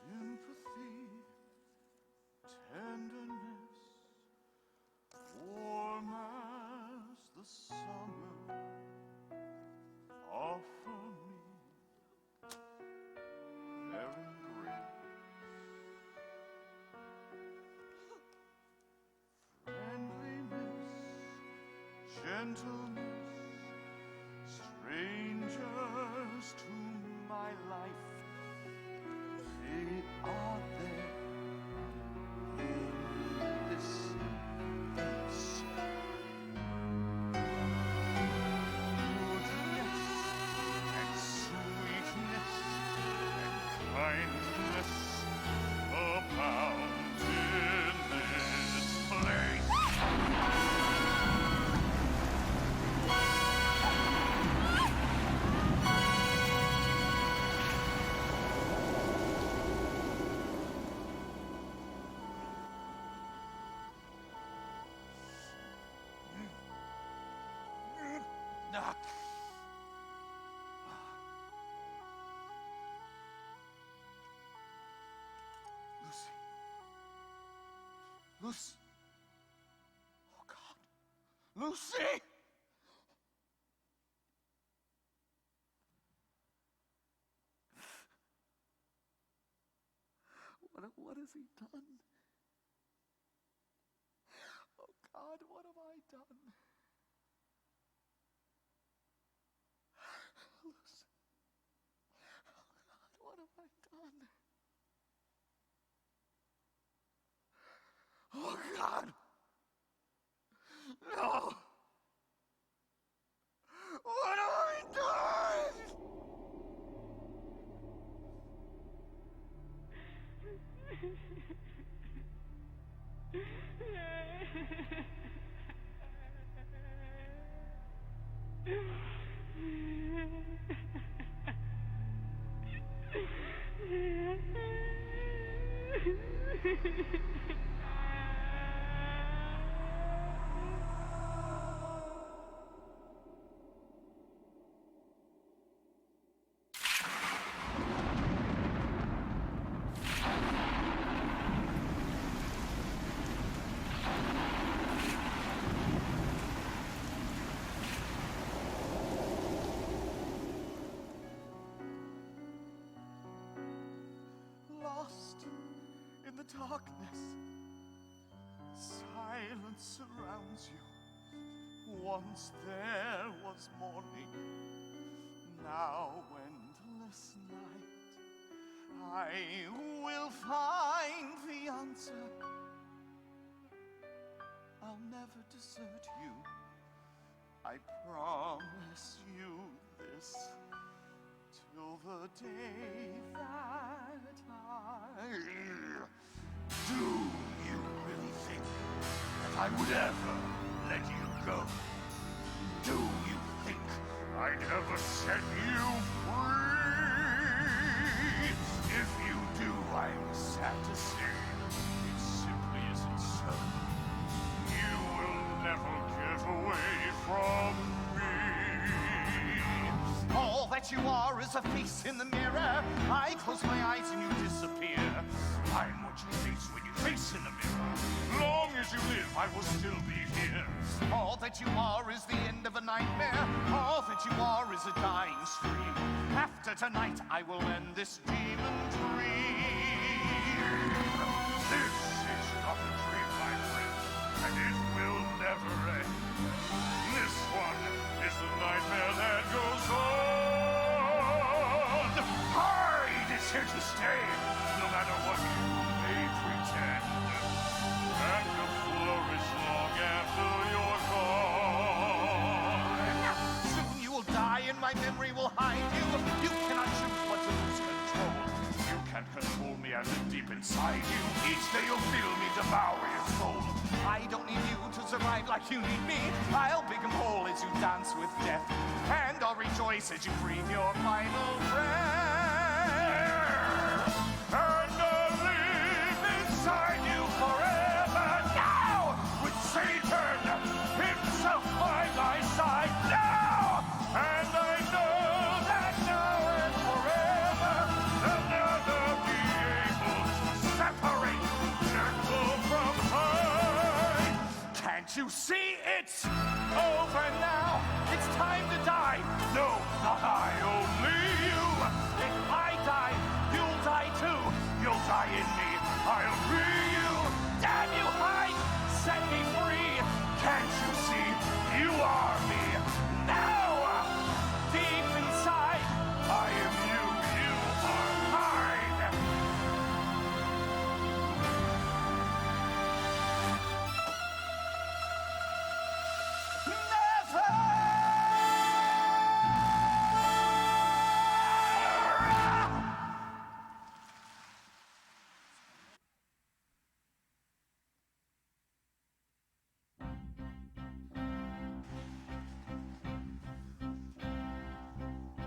[SPEAKER 7] Sympathy, tenderness, warm as the summer, offer me bearing grace, friendliness, gentleness, strangers to my life. They are there in this face. Goodness and sweetness and kindness abound in this place. Lucy. Oh, God. Lucy! What has he done? Oh, God, what have I done? Lucy. Oh, God, what have I done? Oh, God! No! What have I done? Darkness. Silence surrounds you. Once there was morning, now endless night. I will find the answer. I'll never desert you. I promise you this, till the day that I... Do you really think that I would ever let you go? Do you think I never set you free. If you do, I'm sad to say, it simply isn't so. You will never get away from me.
[SPEAKER 4] All that you are is a face in the mirror. I close my eyes and you disappear.
[SPEAKER 7] I'm what you face when you face in the mirror. Long as you live, I will still be here.
[SPEAKER 4] All that you are is the end of a nightmare. All that you are is a dying scream. After tonight, I will end this demon dream.
[SPEAKER 7] This is not a dream, my friend, and it will never end. This one is the nightmare that goes on. Hyde is here to stay, no matter what you may pretend. And will flourish long after you're gone.
[SPEAKER 4] Soon you will die and my memory will hide you. You cannot choose but to lose control.
[SPEAKER 7] You can't control me, I live deep inside you. Each day you'll feel me devour your soul.
[SPEAKER 4] I don't need you to survive like you need me. I'll dig 'em whole as you dance with death. And I'll rejoice as you breathe your final breath.
[SPEAKER 7] And I'll live inside you forever now, with Satan himself by my side now. And I know that now and forever they'll never be able to separate Jekyll from Hyde.
[SPEAKER 4] Can't you see it's over now? It's time to die.
[SPEAKER 7] No, not I, only you.
[SPEAKER 4] If I die, you'll die too.
[SPEAKER 7] You'll die in me. I'll free you.
[SPEAKER 4] Damn you, Hyde! Set me free.
[SPEAKER 7] Can't you see? You are me.
[SPEAKER 4] Now, deep inside,
[SPEAKER 7] I am you. You are Hyde.
[SPEAKER 4] never!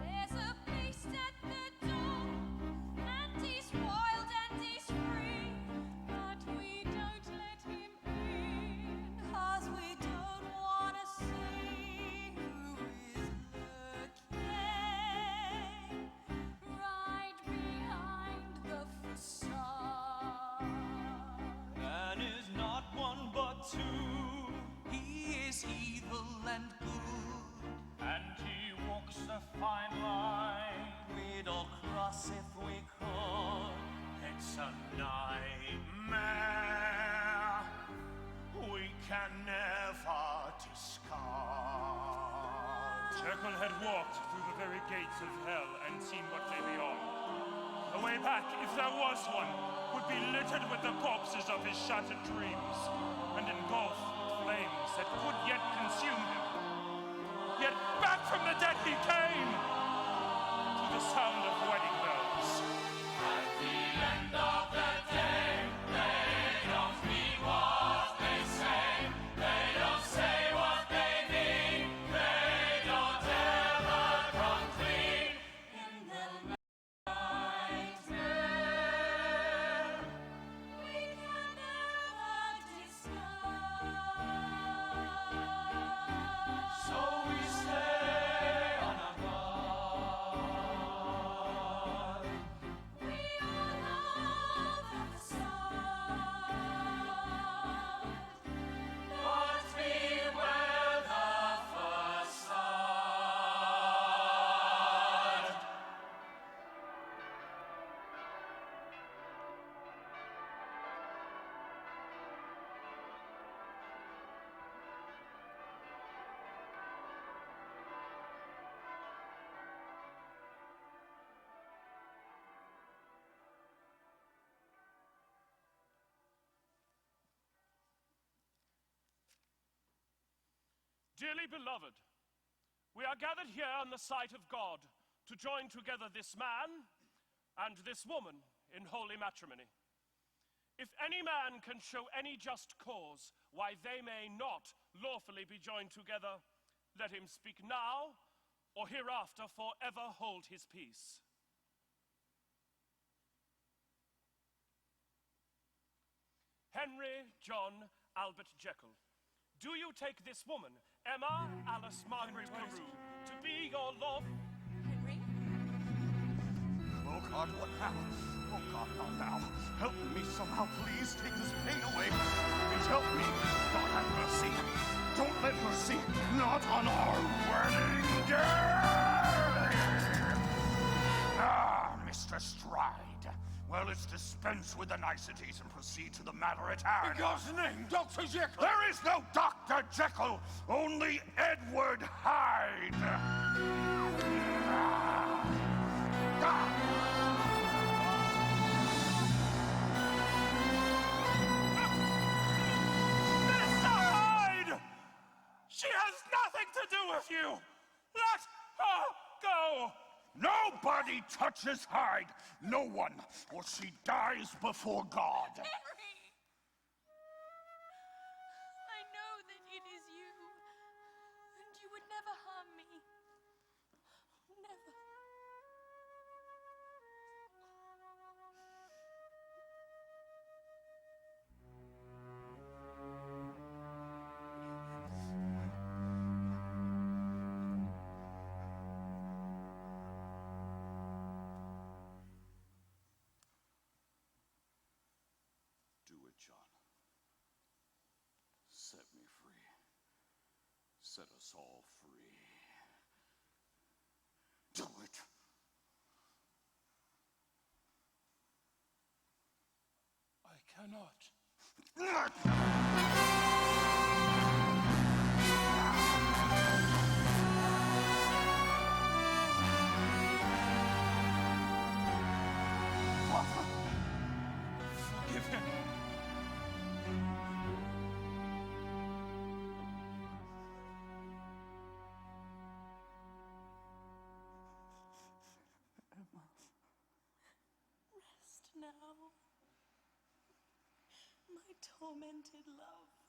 [SPEAKER 5] There's a beast at the door, and he's wild and he's free. But we don't let him in, 'cause we don't want to see who is lurking right behind the facade.
[SPEAKER 11] Man is not one but two. He is evil and good.
[SPEAKER 6] And he walks a fine line.
[SPEAKER 11] We'd all cross if we could.
[SPEAKER 6] It's a nightmare we can never discard. Jekyll had walked through the very gates of hell and seen what lay beyond. The way back, if there was one, would be littered with the corpses of his shattered dreams and engulfed with flames that could yet consume him. Yet back from the dead he came, to the sound of wedding bells. At the end of the day, they don't mean what they say. They don't say what they mean. They don't ever come clean.
[SPEAKER 5] In the nightmare we can never discard.
[SPEAKER 11] So we stay on our guard.
[SPEAKER 5] We all love the facade,
[SPEAKER 11] But beware the facade.
[SPEAKER 6] Dearly beloved, we are gathered here on the sight of God to join together this man and this woman in holy matrimony. If any man can show any just cause why they may not lawfully be joined together, let him speak now, or hereafter forever hold his peace. Henry John Albert Jekyll, do you take this woman, Emma Alice Margaret Carew, to be your love?
[SPEAKER 9] Henry?
[SPEAKER 7] Oh God, what now? Oh God, not now. Help me somehow, please. Take this pain away. Please help me. God have mercy. Don't let her see. Not on our wedding day. Ah, Mr. Stride. Well, let's dispense with the niceties and proceed to the matter at hand.
[SPEAKER 3] In God's name, Dr. Jekyll!
[SPEAKER 7] There is no Dr. Jekyll, only Edward Hyde.
[SPEAKER 6] Mr. Hyde! She has nothing to do with you! Let her go!
[SPEAKER 7] Nobody touches Hyde. No one, or she dies before God.
[SPEAKER 9] Henry! I know that it is you, and you would never harm me. Never.
[SPEAKER 7] Do it, John. Set me free. Set us all free. Do it.
[SPEAKER 2] I cannot.
[SPEAKER 7] Forgive him.
[SPEAKER 9] Rest now, my tormented love.